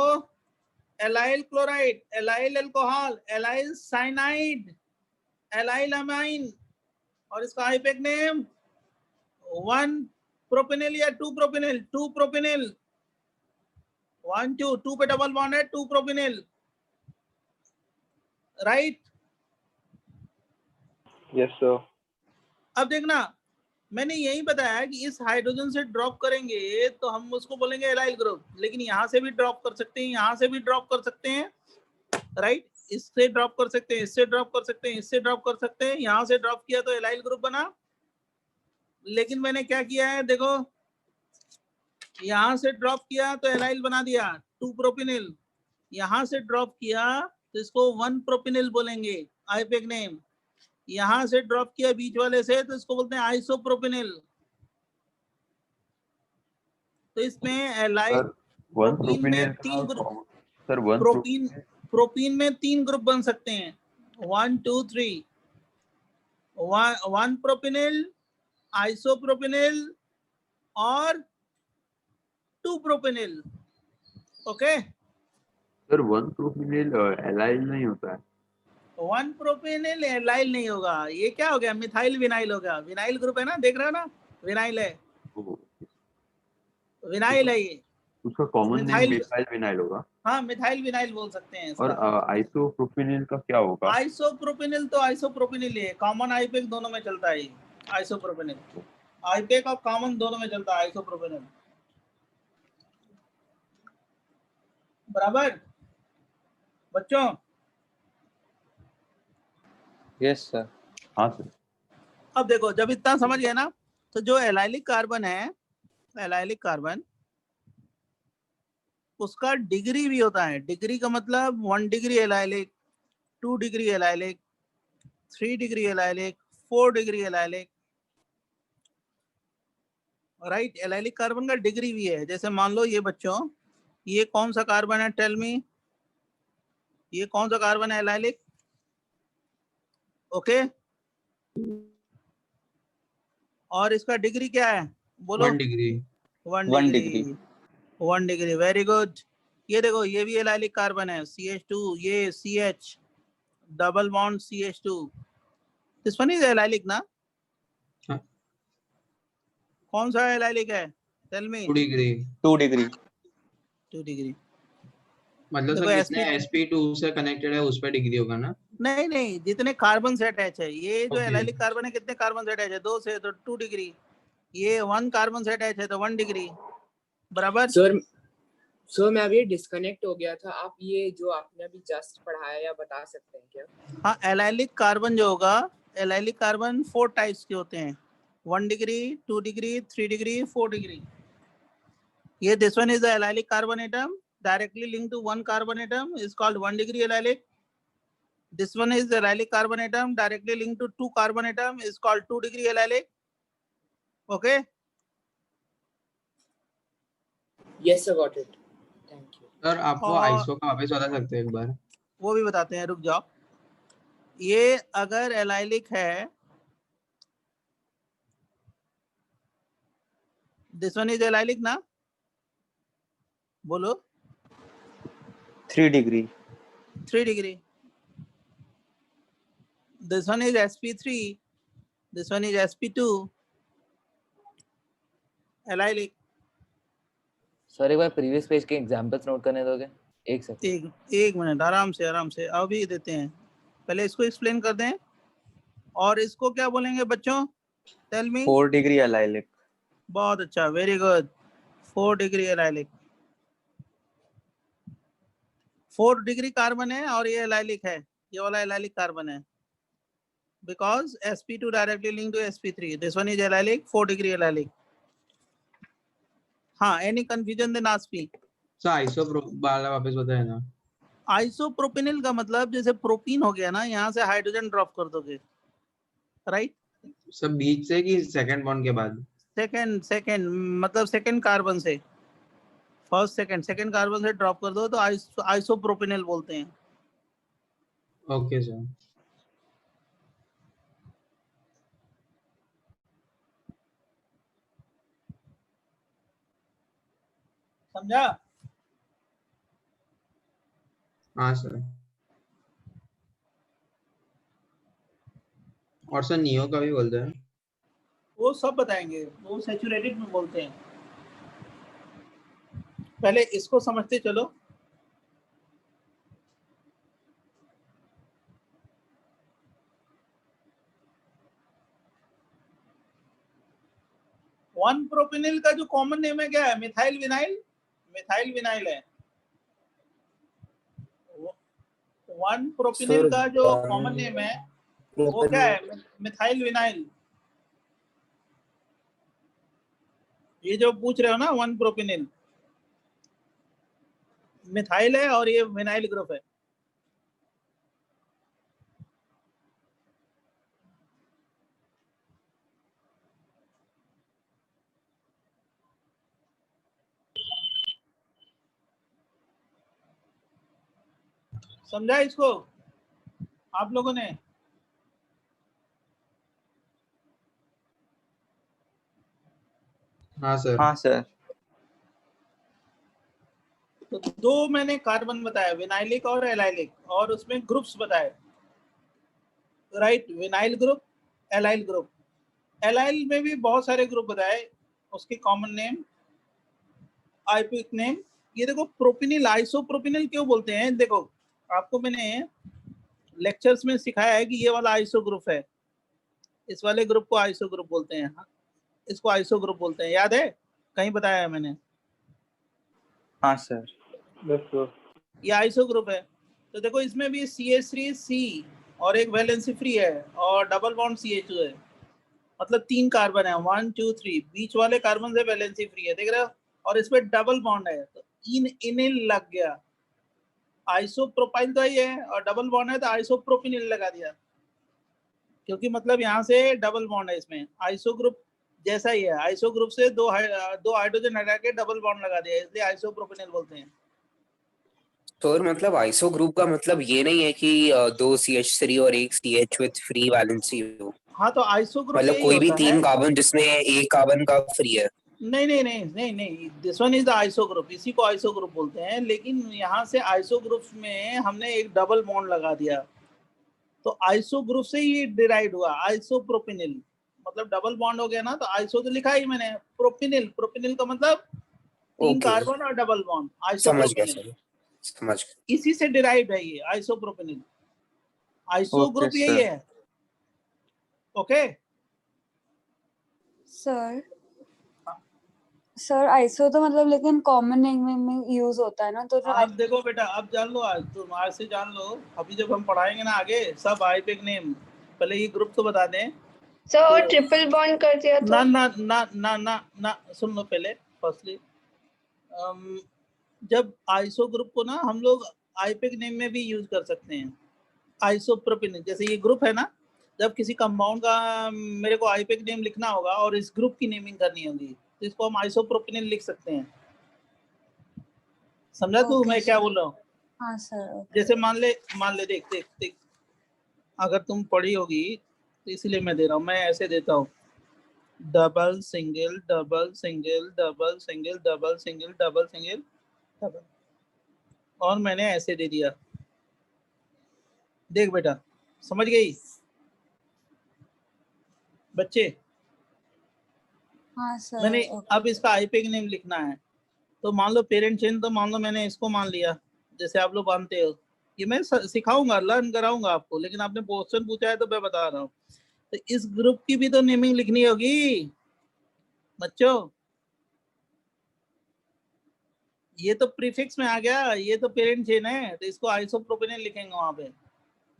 S1: allyl chloride, allyl alcohol, allyl cyanide, allyl amine. और इसका आईपेक नेम 1 प्रोपिनिल या 2 प्रोपिनिल? 2 प्रोपिनिल, 1 2 2 पे डबल बॉन्ड है, 2 प्रोपिनिल, राइट?
S4: Yes sir.
S1: अब देखना, मैंने यही बताया कि इस हाइड्रोजन से ड्रॉप करेंगे तो हम उसको बोलेंगे एलाइल ग्रुप, लेकिन यहाँ से भी ड्रॉप कर सकते हैं, यहाँ से भी ड्रॉप कर सकते हैं, राइट? इससे ड्रॉप कर सकते हैं, इससे ड्रॉप कर सकते हैं, इससे ड्रॉप कर सकते हैं। यहाँ से ड्रॉप किया तो एलाइल ग्रुप बना। लेकिन मैंने क्या किया है, देखो, यहाँ से ड्रॉप किया तो एलाइल बना दिया, 2 प्रोपिनिल। यहाँ से ड्रॉप किया तो इसको 1 प्रोपिनिल बोलेंगे, आईपेक नेम। यहाँ से ड्रॉप किया बीच वाले से तो इसको बोलते हैं आइसोप्रोपिनिल। तो इसमें एलाइल प्रोपीन में 3 ग्रुप, प्रोपीन में 3 ग्रुप बन सकते हैं, 1 2 3। 1 प्रोपिनिल, आइसोप्रोपिनिल और 2 प्रोपिनिल। ओके
S7: सर 1 प्रोपिनिल एलाइल नहीं होता है?
S1: 1 प्रोपिनिल एलाइल नहीं होगा। ये क्या हो गया? मिथाइल विनाइल हो गया। विनाइल ग्रुप है ना, देख रहे हो ना, विनाइल है, विनाइल है ये।
S7: उसका कॉमन नेम मिथाइल विनाइल होगा।
S1: हाँ, मिथाइल विनाइल बोल सकते हैं इसका।
S7: और आइसोप्रोपिनिल का क्या होगा?
S1: आइसोप्रोपिनिल तो आइसोप्रोपिनिल है, कॉमन आईपेक दोनों में चलता है। आइसोप्रोपिनिल आईपेक और कॉमन दोनों में चलता है आइसोप्रोपिनिल, बराबर बच्चों?
S12: Yes sir.
S7: हाँ सर।
S1: अब देखो, जब इतना समझ गए ना, तो जो एलाइलिक कार्बन है, एलाइलिक कार्बन, उसका डिग्री भी होता है। डिग्री का मतलब 1 degree allylic, 2 degree allylic, 3 degree allylic, 4 degree allylic, right? Allylic carbon का डिग्री भी है। जैसे मान लो ये बच्चों, ये कौन सा कार्बन है? टेल मी, ये कौन सा कार्बन है एलाइलिक? ओके, और इसका डिग्री क्या है बोलो?
S2: 1 degree.
S1: 1 degree. 1 degree, very good. ये देखो, ये भी एलाइलिक कार्बन है, CH2, ये CH, double bond CH2। This one is allylic ना?
S2: हाँ।
S1: कौन सा एलाइलिक है? Tell me.
S2: 2 degree.
S12: 2 degree.
S1: 2 degree.
S2: मतलब सर जितने sp2 से कनेक्टेड है उस पर डिग्री होगा ना?
S1: नहीं नहीं, जितने कार्बन से अटैच है। ये जो एलाइलिक कार्बन है, कितने कार्बन से अटैच है? 2 से, तो 2 डिग्री। ये 1 कार्बन से अटैच है तो 1 डिग्री, बराबर?
S15: सर मैं अभी डिस्कनेक्ट हो गया था। आप ये जो आपने अभी जस्ट पढ़ाया या बता सकते हैं क्या?
S1: हाँ, एलाइलिक कार्बन जो होगा, एलाइलिक कार्बन 4 टाइप्स के होते हैं, 1 डिग्री, 2 डिग्री, 3 डिग्री, 4 डिग्री। ये this one is the allylic carbon atom directly linked to 1 carbon atom is called 1 degree allylic. This one is the allylic carbon atom directly linked to 2 carbon atom is called 2 degree allylic. Okay?
S15: Yes sir, got it. Thank you.
S2: Sir आप वो iso का वापस बता सकते हैं एक बार?
S1: वो भी बताते हैं, रुक जाओ। ये अगर एलाइलिक है, दिस वन इज एलाइलिक ना, बोलो?
S12: 3 degree.
S1: 3 degree. This one is sp3, this one is sp2, allylic.
S6: Sir एक बार प्रीवियस पेज के एग्जांपल्स नोट करने दोगे? एक सेकंड।
S1: एक मिनट, आराम से अभी देते हैं, पहले इसको एक्सप्लेन कर दें। और इसको क्या बोलेंगे बच्चों? Tell me.
S12: 4 degree allylic।
S1: बहुत अच्छा, very good. 4 degree allylic, 4 degree carbon है और ये allylic है, ये वाला allylic कार्बन है, because sp2 directly linked to sp3. This one is allylic, 4 degree allylic. हाँ, any confusion then ask me.
S2: Sir isoprop वाला वापस बताए ना।
S1: आइसोप्रोपेनिल का मतलब जैसे प्रोपीन हो गया ना, यहाँ से हाइड्रोजन ड्रॉप कर दोगे, राइट?
S2: सब बीच से कि सेकंड बॉन्ड के बाद?
S1: सेकंड मतलब सेकंड कार्बन से, फर्स्ट सेकंड कार्बन से ड्रॉप कर दो तो आइसोप्रोपेनिल बोलते हैं।
S2: Okay sir.
S1: समझा?
S2: हाँ सर। और सर नियो का भी बोलते हैं?
S1: वो सब बताएंगे, वो सैचुरेटेड में बोलते हैं। पहले इसको समझते चलो। वन प्रोपेनिल का जो कॉमन नेम है क्या है? मिथाइल विनाइल, मिथाइल विनाइल है। वन प्रोपेनिल का जो कॉमन नेम है वो क्या है? Methyl vinyl. ये जो पूछ रहे हो ना, वन प्रोपेनिल मिथाइल है और ये विनाइल ग्रुप है। समझा इसको आप लोगों ने?
S2: हाँ सर।
S12: हाँ सर।
S1: तो दो मैंने कार्बन बताया, विनाइलिक और एलाइलिक, और उसमें ग्रुप्स बताए, right? Vinyl group, allyl group. Allyl में भी बहुत सारे ग्रुप बताए, उसके कॉमन नेम, आइपिक नेम। ये देखो प्रोपिनिल, आइसोप्रोपिनिल क्यों बोलते हैं? देखो आपको मैंने लेक्चर्स में सिखाया है कि ये वाला आइसो ग्रुप है, इस वाले ग्रुप को आइसो ग्रुप बोलते हैं, इसको आइसो ग्रुप बोलते हैं, याद है? कहीं बताया है मैंने?
S12: हाँ सर।
S1: ये आइसो ग्रुप है। तो देखो इसमें भी CH3C और एक वैलेंसी फ्री है और डबल बॉन्ड CH2 है, मतलब 3 कार्बन है, 1 2 3। बीच वाले कार्बन से वैलेंसी फ्री है, देख रहे हो? और इस पे डबल बॉन्ड है, तो इनिल लग गया। आइसोप्रोपाइल तो ये है और डबल बॉन्ड है तो आइसोप्रोपिनिल लगा दिया, क्योंकि मतलब यहाँ से डबल बॉन्ड है इसमें। आइसो ग्रुप जैसा ही है, आइसो ग्रुप से दो हाइड्रोजन हटा के डबल बॉन्ड लगा दिया, इसलिए आइसोप्रोपिनिल बोलते हैं।
S5: तो मतलब आइसो ग्रुप का मतलब ये नहीं है कि 2 CH3 और एक CH विद फ्री वैलेंसी हो?
S1: हाँ, तो आइसो ग्रुप
S5: मतलब
S1: यही
S5: कोई भी
S1: होता
S5: 3
S1: है।
S5: कार्बन जिसमें एक कार्बन का फ्री है?
S1: नहीं, this one is the iso group, इसी को आइसो ग्रुप बोलते हैं। लेकिन यहाँ से आइसो ग्रुप में हमने एक डबल बॉन्ड लगा दिया, तो आइसो ग्रुप से ही डिराइव हुआ आइसोप्रोपिनिल, मतलब डबल बॉन्ड हो गया ना, तो आइसो तो लिखा ही मैंने, प्रोपिनिल, प्रोपिनिल का मतलब 3 कार्बन और डबल बॉन्ड, आइसोप्रोपिनिल।
S5: समझ गया।
S1: इसी से डिराइव है ये आइसोप्रोपिनिल, आइसो ग्रुप यही है। ओके
S10: सर आइसो तो मतलब लेकिन कॉमन नेम में यूज होता है ना, तो जो
S1: अब देखो बेटा, अब जान लो, आज तुम आज से जान लो, अभी जब हम पढ़ाएंगे ना आगे सब आइपिक नेम, पहले ये ग्रुप तो बता दें।
S9: सर और ट्रिपल बॉन्ड कर दिया तो
S1: ना ना ना ना ना ना सुन लो पहले। फर्स्टली जब आइसो ग्रुप को ना हम लोग आइपिक नेम में भी यूज कर सकते हैं। आइसोप्रोपिनिल जैसे ये ग्रुप है ना, जब किसी कंपाउंड का मेरे को आइपिक नेम लिखना होगा और इस ग्रुप की नेमिंग करनी होगी, तो इसको हम आइसोप्रोपिनिल लिख सकते हैं। समझा तू मैं क्या बोल रहा हूँ?
S10: हाँ सर।
S1: जैसे मान ले देख अगर तुम पढ़ी होगी तो इसलिए मैं दे रहा हूँ, मैं ऐसे देता हूँ, double single double single double single double single double single double, और मैंने ऐसे दे दिया। देख बेटा समझ गई? बच्चे
S10: हाँ सर
S1: मैंने
S10: ओके
S1: अब इसका आईपीएक नेम लिखना है, तो मान लो पेरेंट चेन, तो मान लो मैंने इसको मान लिया, जैसे आप लोग मानते हो, ये मैं सिखाऊंगा, लर्न कराऊंगा आपको, लेकिन आपने क्वेश्चन पूछा है तो मैं बता रहा हूँ। तो इस ग्रुप की भी तो नेमिंग लिखनी होगी बच्चों, ये तो प्रीफिक्स में आ गया, ये तो पेरेंट चेन है, तो इसको आइसोप्रोपेनिल लिखेंगे वहां पे।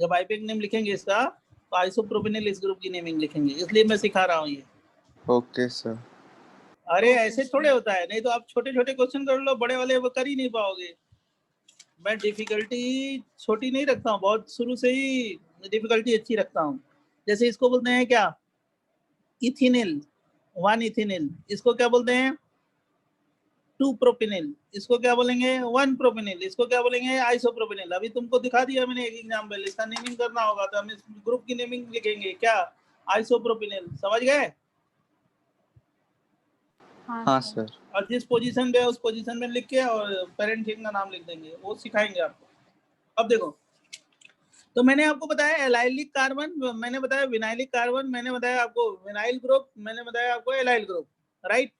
S1: जब आईपीएक नेम लिखेंगे इसका, तो आइसोप्रोपेनिल इस ग्रुप की नेमिंग लिखेंगे, इसलिए मैं सिखा रहा हूँ ये।
S12: Okay sir.
S1: अरे ऐसे थोड़े होता है, नहीं तो आप छोटे छोटे क्वेश्चन कर लो, बड़े वाले वो कर ही नहीं पाओगे। मैं डिफिकल्टी छोटी नहीं रखता हूँ, बहुत शुरू से ही डिफिकल्टी अच्छी रखता हूँ। जैसे इसको बोलते हैं क्या, इथिनिल, 1 इथिनिल, इसको क्या बोलते हैं 2 प्रोपिनिल, इसको क्या बोलेंगे 1 प्रोपिनिल, इसको क्या बोलेंगे आइसोप्रोपिनिल। अभी तुमको दिखा दिया मैंने एक एग्जांपल, इसका नेमिंग करना होगा तो हम इस ग्रुप की नेमिंग लिखेंगे क्या, आइसोप्रोपिनिल। समझ गए?
S12: हाँ सर।
S1: और जिस पोजीशन पे है उस पोजीशन में लिख के और पेरेंट चेन का नाम लिख देंगे, वो सिखाएंगे आपको। अब देखो, तो मैंने आपको बताया एलाइलिक कार्बन, मैंने बताया विनाइलिक कार्बन, मैंने बताया आपको विनाइल ग्रुप, मैंने बताया आपको एलाइल ग्रुप, राइट।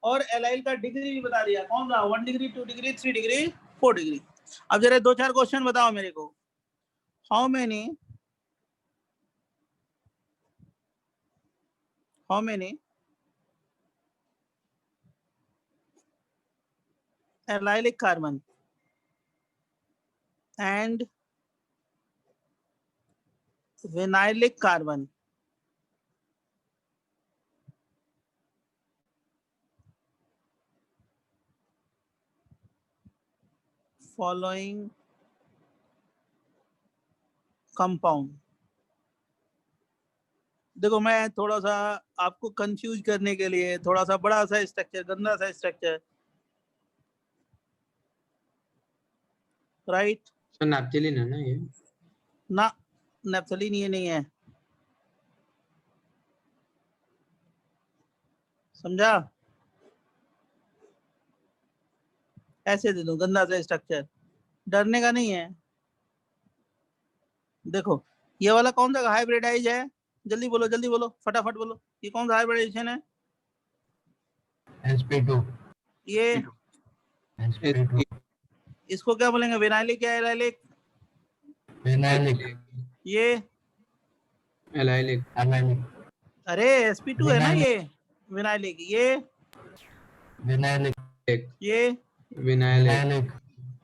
S1: और एलाइल का डिग्री भी बता दिया, कौन सा 1 डिग्री 2 डिग्री 3 डिग्री 4 डिग्री। अब जरा 2-4 क्वेश्चन बताओ मेरे को। How many allylic carbon and vinylic carbon following compound। देखो मैं थोड़ा सा आपको कंफ्यूज करने के लिए, थोड़ा सा बड़ा सा स्ट्रक्चर, गंदा सा स्ट्रक्चर, राइट।
S2: सर नैप्थेलिन है ना ये?
S1: ना, नैप्थेलिन ये नहीं है, समझा? ऐसे दे दो गंदा सा स्ट्रक्चर, डरने का नहीं है। देखो ये वाला कौन सा हाइब्रिडाइज है, जल्दी बोलो जल्दी बोलो, फटाफट बोलो, ये कौन सा हाइब्रिडाइजेशन है?
S2: sp2।
S1: ये
S2: sp2।
S1: इसको क्या बोलेंगे, विनाइलिक या एलाइलिक?
S2: विनाइलिक।
S1: ये
S2: एलाइलिक।
S1: अरे sp2 है ना ये विनाइलिक, ये
S2: विनाइलिक।
S1: ये
S2: विनाइलिक।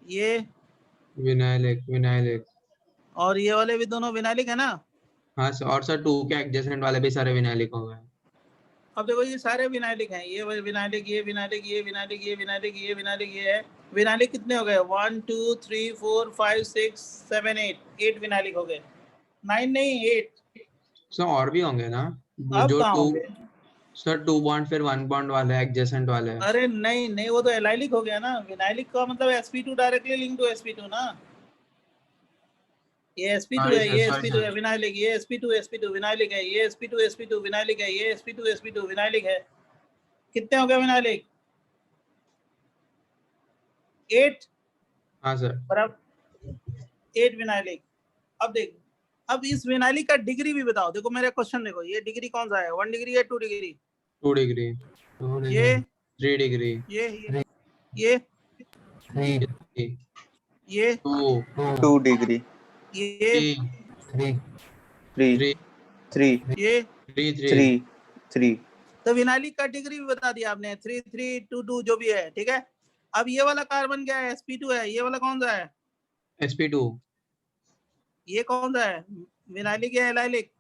S1: ये
S2: विनाइलिक।
S1: और ये वाले भी दोनों विनाइलिक है ना?
S2: हाँ सर, और सर 2 के एडजेसेंट वाले भी सारे विनाइलिक हो गए।
S1: अब देखो ये सारे विनाइलिक हैं, ये विनाइलिक, ये विनाइलिक, ये विनाइलिक, ये विनाइलिक, ये विनाइलिक, ये है विनाइलिक। कितने हो गए? 1 2 3 4 5 6 7 8 विनाइलिक हो गए। 9 नहीं 8।
S2: सर और भी होंगे ना
S1: अब
S2: जो
S1: कहाँ
S2: 2?
S1: होंगे?
S2: सर 2 बॉन्ड फिर 1 बॉन्ड वाले एडजेसेंट वाले।
S1: अरे नहीं नहीं, वो तो एलाइलिक हो गया ना। विनाइलिक का मतलब sp2 directly link to sp2 ना। ये sp2 है, ये sp2 है विनाइलिक, ये sp2 विनाइलिक है, ये sp2 विनाइलिक है, ये sp2 विनाइलिक है। कितने हो गए विनाइलिक? 8।
S2: हाँ सर।
S1: बराबर 8 विनाइलिक। अब देख, अब इस विनाइलिक का डिग्री भी बताओ। देखो मेरा क्वेश्चन देखो, ये डिग्री कौन सा है, 1 डिग्री या 2 डिग्री?
S2: 2 डिग्री।
S1: ये
S2: 3 डिग्री।
S1: ये
S12: 2 डिग्री।
S1: ये
S12: 3।
S1: तो विनाइलिक का डिग्री भी बता दिया आपने, 3 3 2 2 जो भी है, ठीक है। अब ये वाला कार्बन क्या है? sp2 है। ये वाला कौन सा है?
S2: sp2।
S1: ये कौन सा है, विनाइलिक या एलाइलिक?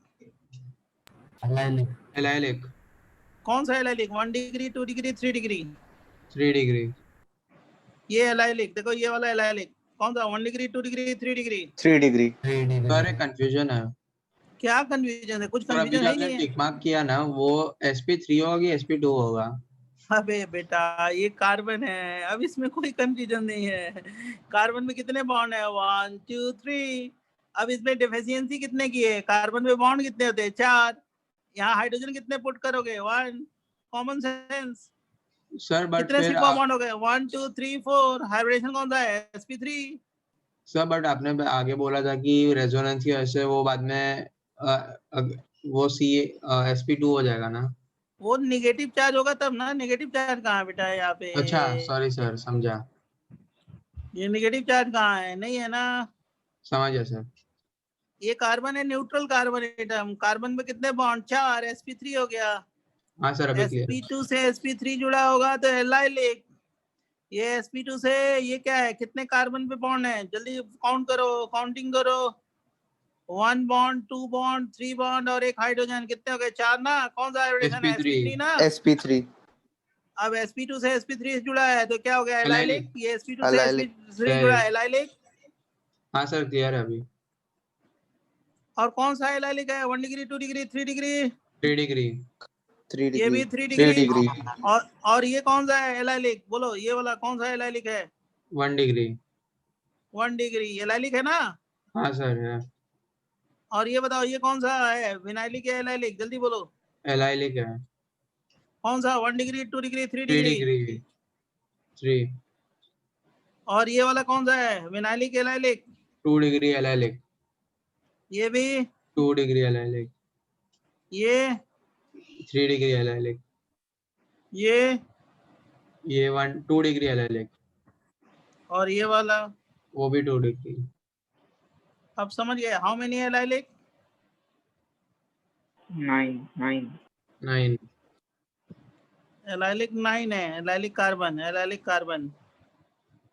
S2: एलाइलिक।
S1: कौन सा allylic? 1 degree 2 degree 3 degree?
S2: 3 degree.
S1: ये एलाइलिक, देखो ये वाला एलाइलिक कौन सा, 1 degree 2 degree 3 degree?
S12: 3 degree.
S2: Sir confusion है।
S1: क्या कंफ्यूजन है? कुछ
S2: और अभी
S1: कंफ्यूजन
S2: जो
S1: है
S2: आपने
S1: नहीं है।
S2: टिक मार्क किया ना, वो sp3 होगी sp2 होगा?
S1: अबे बेटा ये कार्बन है, अब इसमें कोई कंफ्यूजन नहीं है। कार्बन में कितने बॉन्ड है? 1 2 3। अब इसमें डिफिशियंसी कितने की है? कार्बन में बॉन्ड कितने होते हैं? 4। यहाँ हाइड्रोजन कितने पुट करोगे? 1। Common sense.
S2: सर बट
S1: कितने
S2: फिर
S1: सिग्मा बॉन्ड हो गए? 1 2 3 4। हाइब्रिडेशन कौन सा है? sp3।
S2: सर बट आपने आगे बोला था कि रेजोनेंस की वजह से वो बाद में वो सी sp2 हो जाएगा ना?
S1: वो निगेटिव चार्ज होगा तब ना, नेगेटिव चार्ज कहाँ है बेटा यहाँ पे?
S2: अच्छा सॉरी सर, समझा।
S1: ये नेगेटिव चार्ज कहाँ है? नहीं है ना।
S2: समझ गया सर।
S1: ये कार्बन है, न्यूट्रल कार्बन एटम। कार्बन में कितने बॉन्ड? 4, sp3 हो गया।
S2: हाँ सर अभी क्लियर।
S1: sp2 से sp3 जुड़ा होगा तो एलाइलिक। ये sp2 से ये क्या है? कितने कार्बन पे बॉन्ड है? जल्दी काउंट करो, काउंटिंग करो। 1 बॉन्ड, 2 बॉन्ड, 3 बॉन्ड और एक हाइड्रोजन। कितने हो गए? 4 ना। कौन सा हाइड्रोजन है? sp3 ना।
S12: sp3
S1: अब sp2 से sp3 जुड़ा है तो क्या हो गया? एलाइलिक। ये sp2 से
S12: एलाइलिक
S1: sp3 जुड़ा है, एलाइलिक।
S2: हाँ सर क्लियर है अभी।
S1: और कौन सा एलाइलिक है? 1 डिग्री, 2 डिग्री, 3 डिग्री?
S2: 3 डिग्री।
S12: 3
S1: ये
S12: डिग्री
S1: भी 3
S12: 3
S1: डिग्री।
S12: डिग्री
S1: और ये कौन सा है एलाइलिक? बोलो, ये वाला कौन सा एलाइलिक है?
S2: 1 डिग्री।
S1: 1 डिग्री एलाइलिक है ना।
S2: हाँ सर है।
S1: और ये बताओ, ये कौन सा है? विनाइलिक या एलाइलिक? जल्दी बोलो।
S2: एलाइलिक है।
S1: कौन सा? 1 डिग्री, 2 डिग्री, 3
S2: 3
S1: डिग्री?
S2: डिग्री। 3।
S1: और ये वाला कौन सा है? Vinylic, allylic?
S2: 2 degree allylic.
S1: ये भी?
S2: 2 डिग्री एलाइलिक।
S1: ये?
S2: 3 डिग्री एलाइलिक।
S1: ये?
S2: 2 डिग्री एलाइलिक।
S1: और ये वाला?
S2: वो भी 2 डिग्री।
S1: अब समझ गए? How many allylic?
S15: 9
S2: 9।
S1: एलाइलिक 9 है। Allylic carbon, allylic carbon.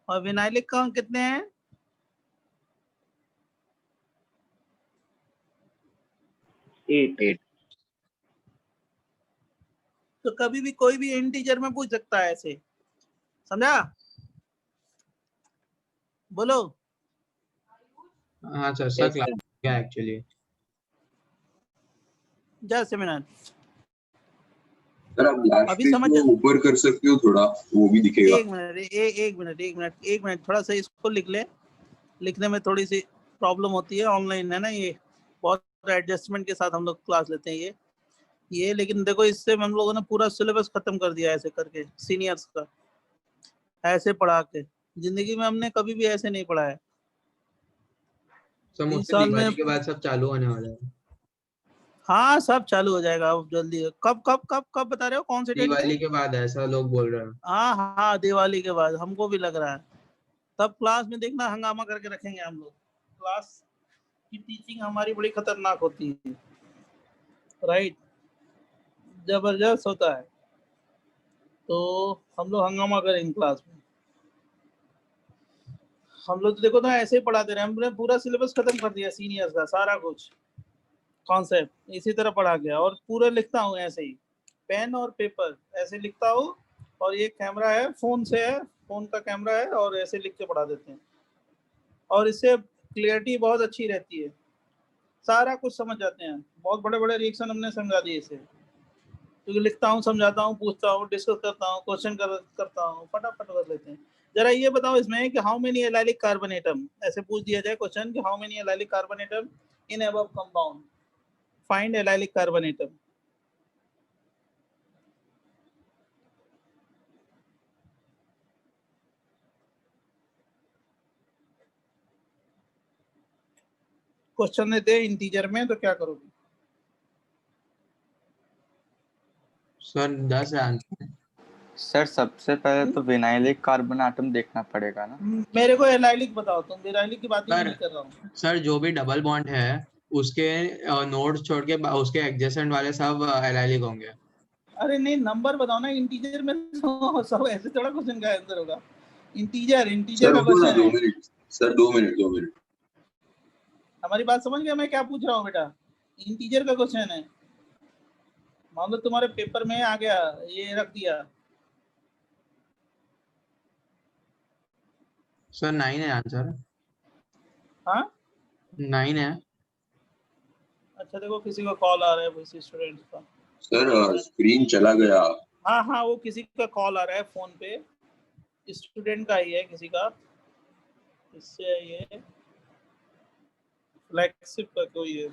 S1: और विनाइलिक का कितने हैं?
S15: 8
S1: तो कभी भी कोई भी इंटीजर में पूछ सकता है ऐसे, समझा? बोलो।
S2: हाँ सर सर क्लास क्या एक्चुअली।
S1: Just minute.
S16: सर आप लास्ट
S1: अभी
S16: पेज
S1: समझ
S16: को ऊपर कर सकते हो थोड़ा, वो भी दिखेगा।
S1: एक मिनट, एक मिनट, थोड़ा सा इसको लिख ले। लिखने में थोड़ी सी प्रॉब्लम होती है, ऑनलाइन है ना ये, बहुत एडजस्टमेंट के साथ हम लोग क्लास लेते हैं ये। लेकिन देखो, इससे हम लोगों ने पूरा सिलेबस खत्म कर दिया ऐसे करके, सीनियर्स का ऐसे पढ़ा के। जिंदगी में हमने कभी भी ऐसे नहीं पढ़ा है।
S2: सर
S1: इस
S2: मुझसे
S1: साल में
S2: दिवाली के बाद सब चालू होने वाला है।
S1: हाँ, सब चालू हो जाएगा अब जल्दी। कब कब कब कब बता रहे हो? कौन से डेट पे?
S2: दिवाली के बाद ऐसा लोग बोल रहे हैं।
S1: हाँ हाँ, दिवाली के बाद हमको भी लग रहा है। तब क्लास में देखना हंगामा करके रखेंगे हम लोग। क्लास की टीचिंग हमारी बड़ी खतरनाक होती है, राइट? जबरदस्त होता है। तो हम लोग हंगामा करेंगे क्लास में। हम लोग तो देखो ना ऐसे ही पढ़ाते रहे। हमने पूरा सिलेबस खत्म कर दिया सीनियर्स का, सारा कुछ कॉन्सेप्ट इसी तरह पढ़ा गया। और पूरा लिखता हूँ ऐसे ही, पेन और पेपर ऐसे लिखता हूँ। और ये कैमरा है, फोन से है, फोन का कैमरा है, और ऐसे लिख के पढ़ा देते हैं। और इससे क्लियरिटी बहुत अच्छी रहती है, सारा कुछ समझ जाते हैं। बहुत बड़े बड़े रिएक्शन हमने समझा दिए इसे, क्योंकि लिखता हूँ, समझाता हूँ, पूछता हूँ, डिस्कस करता हूँ, क्वेश्चन करता हूँ, फटाफट कर लेते हैं। जरा ये बताओ इसमें कि how many allylic carbon atom, ऐसे पूछ दिया जाए क्वेश्चन कि how many allylic carbon atom in above compound, find allylic carbon atom. Question देते हैं इंटीजर में, तो क्या करोगे?
S2: सर 10 है आंसर।
S12: सर सबसे पहले तो विनाइलिक कार्बन एटम देखना पड़ेगा ना।
S1: मेरे को एलाइलिक बताओ, तुम विनाइलिक की बात ही नहीं कर रहा हूँ।
S2: सर जो भी डबल बॉन्ड है उसके नोड्स छोड़ के उसके एडजेसेंट वाले सब एलाइलिक होंगे।
S1: अरे नहीं, नंबर बताओ ना। इंटीजर में तो सब ऐसे थोड़ा क्वेश्चन का आंसर होगा। इंटीजर
S16: सर
S1: का
S16: रुको ना,
S1: क्वेश्चन
S16: 2
S1: है।
S16: Minute sir, 2 minute.
S1: हमारी बात समझ गया मैं क्या पूछ रहा हूँ बेटा? इंटीजर का क्वेश्चन है। मान लो तुम्हारे पेपर में आ गया, ये रख दिया।
S2: सर 9 है आंसर।
S1: हाँ
S2: 9 है।
S1: अच्छा, देखो किसी का कॉल आ रहा है किसी स्टूडेंट का।
S16: सर स्क्रीन चला गया।
S1: हाँ हाँ, वो किसी का कॉल आ रहा है फोन पे, स्टूडेंट का ही है किसी का। इससे ये फ्लैगशिप का कोई है।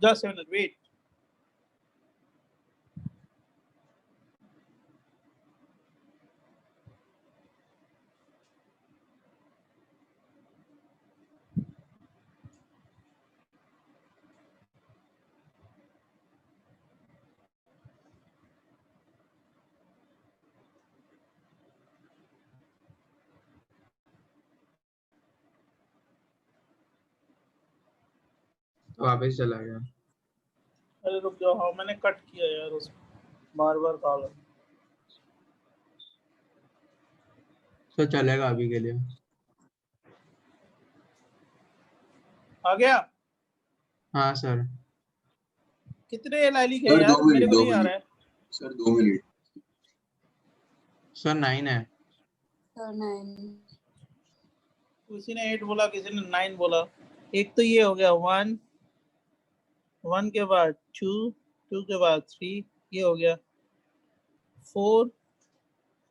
S1: Just minute wait.
S2: तो वापस चला गया।
S1: अरे रुक जाओ, हाँ मैंने कट किया यार उसको, बार बार कॉल
S2: तो चलेगा अभी के लिए।
S1: आ गया।
S2: हाँ सर।
S1: कितने एलाइलिक है
S16: सर
S1: यार,
S16: 2
S1: मेरे
S16: मिनट
S1: को
S16: 2
S1: नहीं आ रहा
S16: मिनट
S1: है।
S16: Sir 2 minute.
S2: सर 9 है।
S10: सर 9।
S1: किसी ने 8 बोला, किसी ने 9 बोला। एक तो ये हो गया 1, 1 के बाद 2, 2 के बाद 3, ये हो गया 4,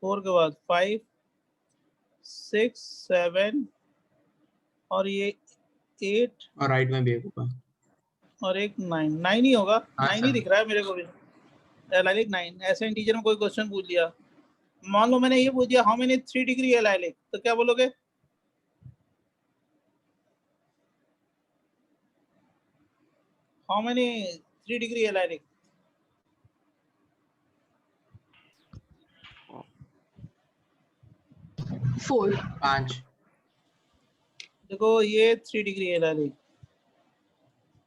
S1: 4 के बाद 5, 6, 7 और ये 8
S2: और राइट में भी एक होगा।
S1: और एक 9, 9 ही होगा।
S2: हाँ
S1: 9 ही
S2: सर।
S1: दिख रहा है मेरे को भी। एलाइलिक 9। ऐसे टीचर में कोई क्वेश्चन पूछ लिया, मान लो मैंने ये पूछ दिया हाउ मेनी 3 डिग्री एलाइलिक, तो क्या बोलोगे? How many 3 degree allylic?
S9: Four.
S2: 5।
S1: देखो ये 3 डिग्री एलाइलिक,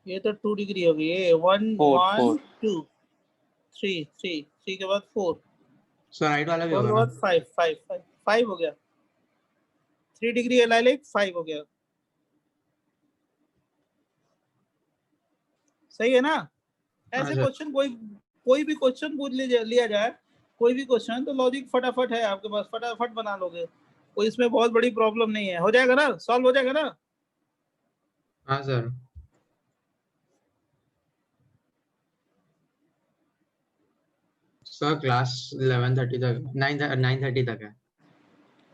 S1: ये तो 2 डिग्री हो गई। ये 1
S12: 4
S1: 1
S12: 4
S1: 2 3 3 3 के बाद 4,
S2: सर राइट वाला भी
S1: 4
S2: होगा
S1: के
S2: ना?
S1: बाद 5 5 5 5 हो गया। 3 डिग्री एलाइलिक 5 हो गया। सही है ना? ऐसे
S2: सर।
S1: क्वेश्चन कोई भी क्वेश्चन पूछ लिया जाए, कोई भी क्वेश्चन, तो लॉजिक फटाफट है आपके पास, फटाफट बना लोगे। कोई इसमें बहुत बड़ी प्रॉब्लम नहीं है, हो जाएगा ना, सॉल्व हो जाएगा ना।
S2: हाँ सर। सर क्लास 11:30 तक 9:30 तक है।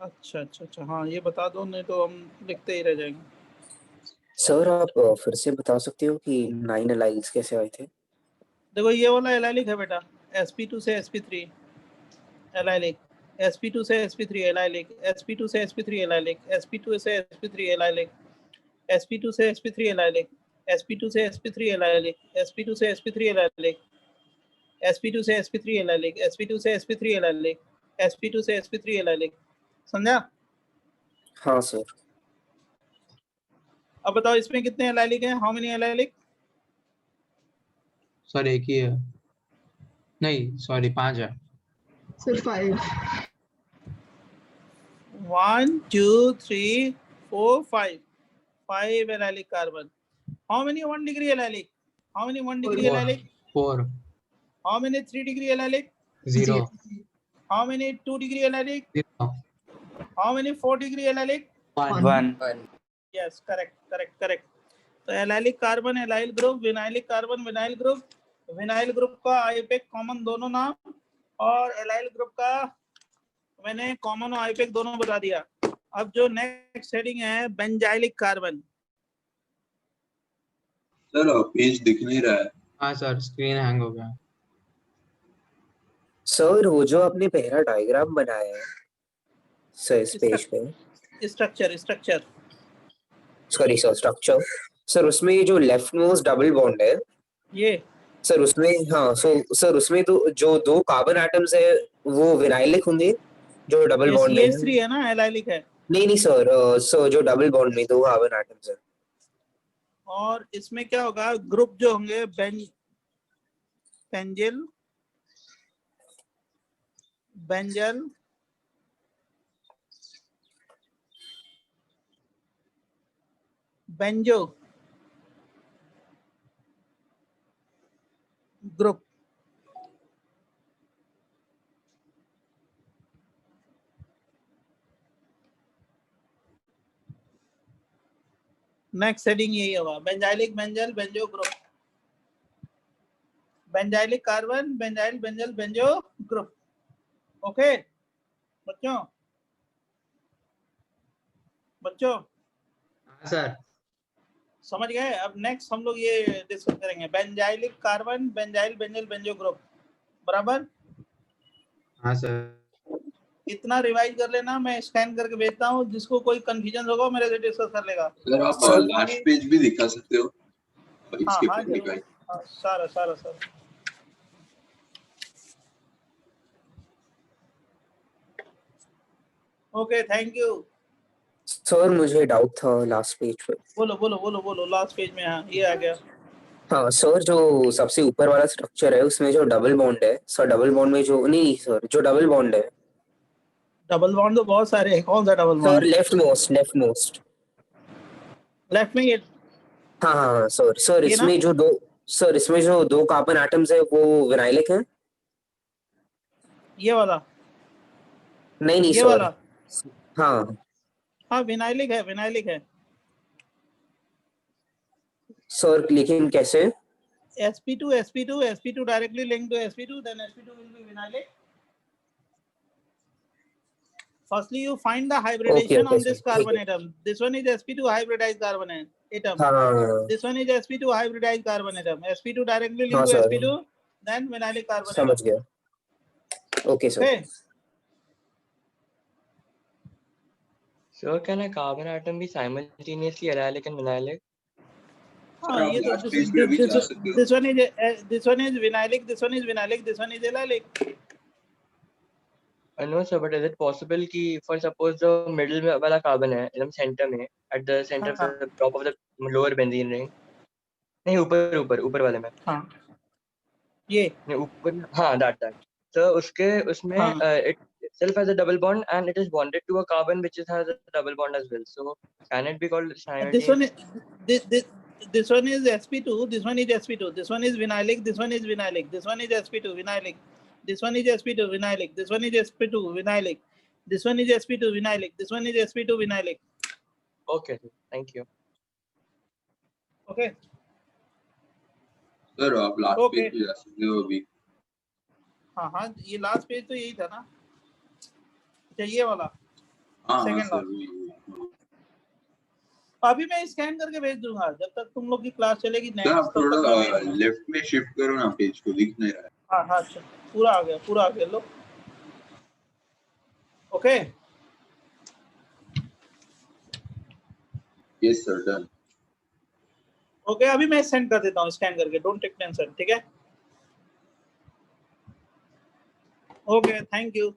S1: अच्छा अच्छा अच्छा, हाँ ये बता दो, नहीं तो हम लिखते ही रह जाएंगे।
S5: सर आप फिर से बता सकते हो कि 9 एलाइल्स कैसे आए थे?
S1: देखो ये वाला एलाइलिक है बेटा, sp2 से sp3 एलाइलिक, sp2 से sp3 एलाइलिक, sp2 से sp3 एलाइलिक, sp2 से sp3 एलाइलिक, sp2 से sp3 एलाइलिक, sp2 से sp3 एलाइलिक, sp2 से sp3 एलाइलिक, sp2 से sp3 एलाइलिक, sp2 से sp3 एलाइलिक, sp2 से sp3 एलाइलिक। समझा?
S5: हाँ सर।
S1: अब बताओ इसमें कितने एलाइलिक हैं? How many allylic?
S2: सर एक ही है, नहीं सॉरी 5 है।
S9: Sir 5।
S1: 1 2 3 4 5 5 allylic carbon. How many 1 degree allylic? How many 1 degree allylic?
S2: 4।
S1: How many 3 degree allylic?
S2: 0।
S1: How many 2 degree allylic?
S2: 0।
S1: How many 4 degree allylic?
S2: 1।
S1: Yes, correct correct correct. तो allylic carbon allyl group, vinylic carbon vinyl group, vinyl group का IUPAC common दोनों नाम, और allyl group का मैंने common और IUPAC दोनों बता दिया। अब जो नेक्स्ट हेडिंग है बेंजाइलिक कार्बन।
S16: सर पेज दिख नहीं रहा है।
S2: हाँ सर, स्क्रीन हैंग हो गया।
S5: सर वो जो आपने पहला डायग्राम बनाया है सर इस पेज पे,
S1: structure
S5: sorry sir structure, sir उसमें जो लेफ्ट मोस्ट डबल बॉन्ड है
S1: ये
S5: सर, उसमें हाँ सर उसमें तो जो 2 कार्बन एटम्स है वो विनाइलिक होंगे जो डबल
S1: ये
S5: बॉन्ड में है।
S1: CH3 है ना, एलाइलिक है।
S5: नहीं सर, सर जो डबल बॉन्ड में 2 कार्बन एटम्स है।
S1: और इसमें क्या होगा, ग्रुप जो होंगे benzyl, benzal, benzo group. Next heading यही होगा, benzylic benzal benzo group, benzylic carbon benzyl benzal benzo group. Okay बच्चों
S2: सर
S1: समझ गए? अब नेक्स्ट हम लोग ये डिस्कस करेंगे benzylic carbon benzyl benzal benzo group, बराबर?
S2: हाँ सर।
S1: इतना रिवाइज कर लेना, मैं स्कैन करके भेजता हूँ, जिसको कोई कंफ्यूजन होगा मेरे से डिस्कस कर लेगा।
S16: सर आप लास्ट पेज भी दिखा सकते हो
S1: हाँ
S16: इसके
S1: हाँ
S16: पहले
S1: जरूर,
S16: का।
S1: सारा ओके, थैंक यू।
S5: सर मुझे डाउट था लास्ट पेज पे।
S1: बोलो लास्ट पेज में। हाँ ये आ गया।
S5: हाँ सर, जो सबसे ऊपर वाला स्ट्रक्चर है उसमें जो डबल बॉन्ड है सर, डबल बॉन्ड में जो नहीं सर, जो डबल बॉन्ड है
S1: डबल बॉन्ड तो बहुत सारे हैं, कौन सा double
S5: sir,
S1: bond?
S5: Left most.
S1: Left में ये
S5: हाँ हाँ हाँ सर, सर
S1: ये ना?
S5: इसमें जो दो कार्बन एटम्स है वो विनाइलिक हैं?
S1: ये वाला?
S5: नहीं
S1: ये
S5: सर।
S1: वाला?
S5: हाँ
S1: हाँ विनाइलिक है, विनाइलिक है।
S5: सर, लेकिन कैसे?
S1: sp2 directly linked to sp2, then sp2 will be vinylic. Firstly, you find the hybridization
S5: okay,
S1: on this
S5: sir.
S1: carbon atom. This one is sp2 hybridized carbon atom.
S5: हाँ
S1: This one is sp2 hybridized carbon atom. sp2 directly
S5: हाँ
S1: linked to
S5: sir,
S1: sp2, then vinylic carbon
S5: समझ
S1: atom.
S5: गया। Okay sir.
S1: Okay.
S13: Sir, can a carbon atom be simultaneously allylic and vinylic?
S1: हाँ,
S16: आप
S1: ये तो
S16: last page पे भी जा सकते हो।
S1: this one is vinylic, this one is vinylic, this one is allylic.
S13: I know sir, but is it possible कि for suppose the middle में वाला carbon है एकदम center में, at the center of the top of the lower benzene ring, नहीं ऊपर वाले में,
S1: हाँ ये
S13: नहीं ऊपर, हाँ that so उसमें it itself has a double bond and it is bonded to a carbon which has a double bond as well, so can it be called
S1: this one
S13: simultaneous?
S1: this one is sp2, this one is sp2, this one is vinylic, this one is vinylic, this one is sp2 vinylic, this one is sp2 vinylic, this one is sp2 vinylic, this one is sp2 vinylic, this one is sp2 vinylic.
S13: Okay, thank you.
S1: Okay.
S16: Sir आप last
S1: Okay.
S16: Page पे जा सकते हो अभी।
S1: हाँ ये last page तो यही था ना? अच्छा ये वाला
S16: हाँ
S1: सेकंड
S16: सर
S1: लास्ट। अभी मैं स्कैन करके भेज दूंगा जब तक तुम लोग की क्लास चलेगी
S16: सर
S1: नेक्स्ट,
S16: आप
S1: तब तक मैं भेज
S16: थोड़ा
S1: दूंगा।
S16: लेफ्ट में शिफ्ट करो ना, पेज को दिख नहीं रहा है।
S1: हाँ अच्छा, पूरा आ गया लो। Okay
S16: yes sir, done.
S1: Okay, अभी मैं सेंड कर देता हूँ स्कैन करके, डोंट टेक टेंशन, ठीक है? Okay, thank you.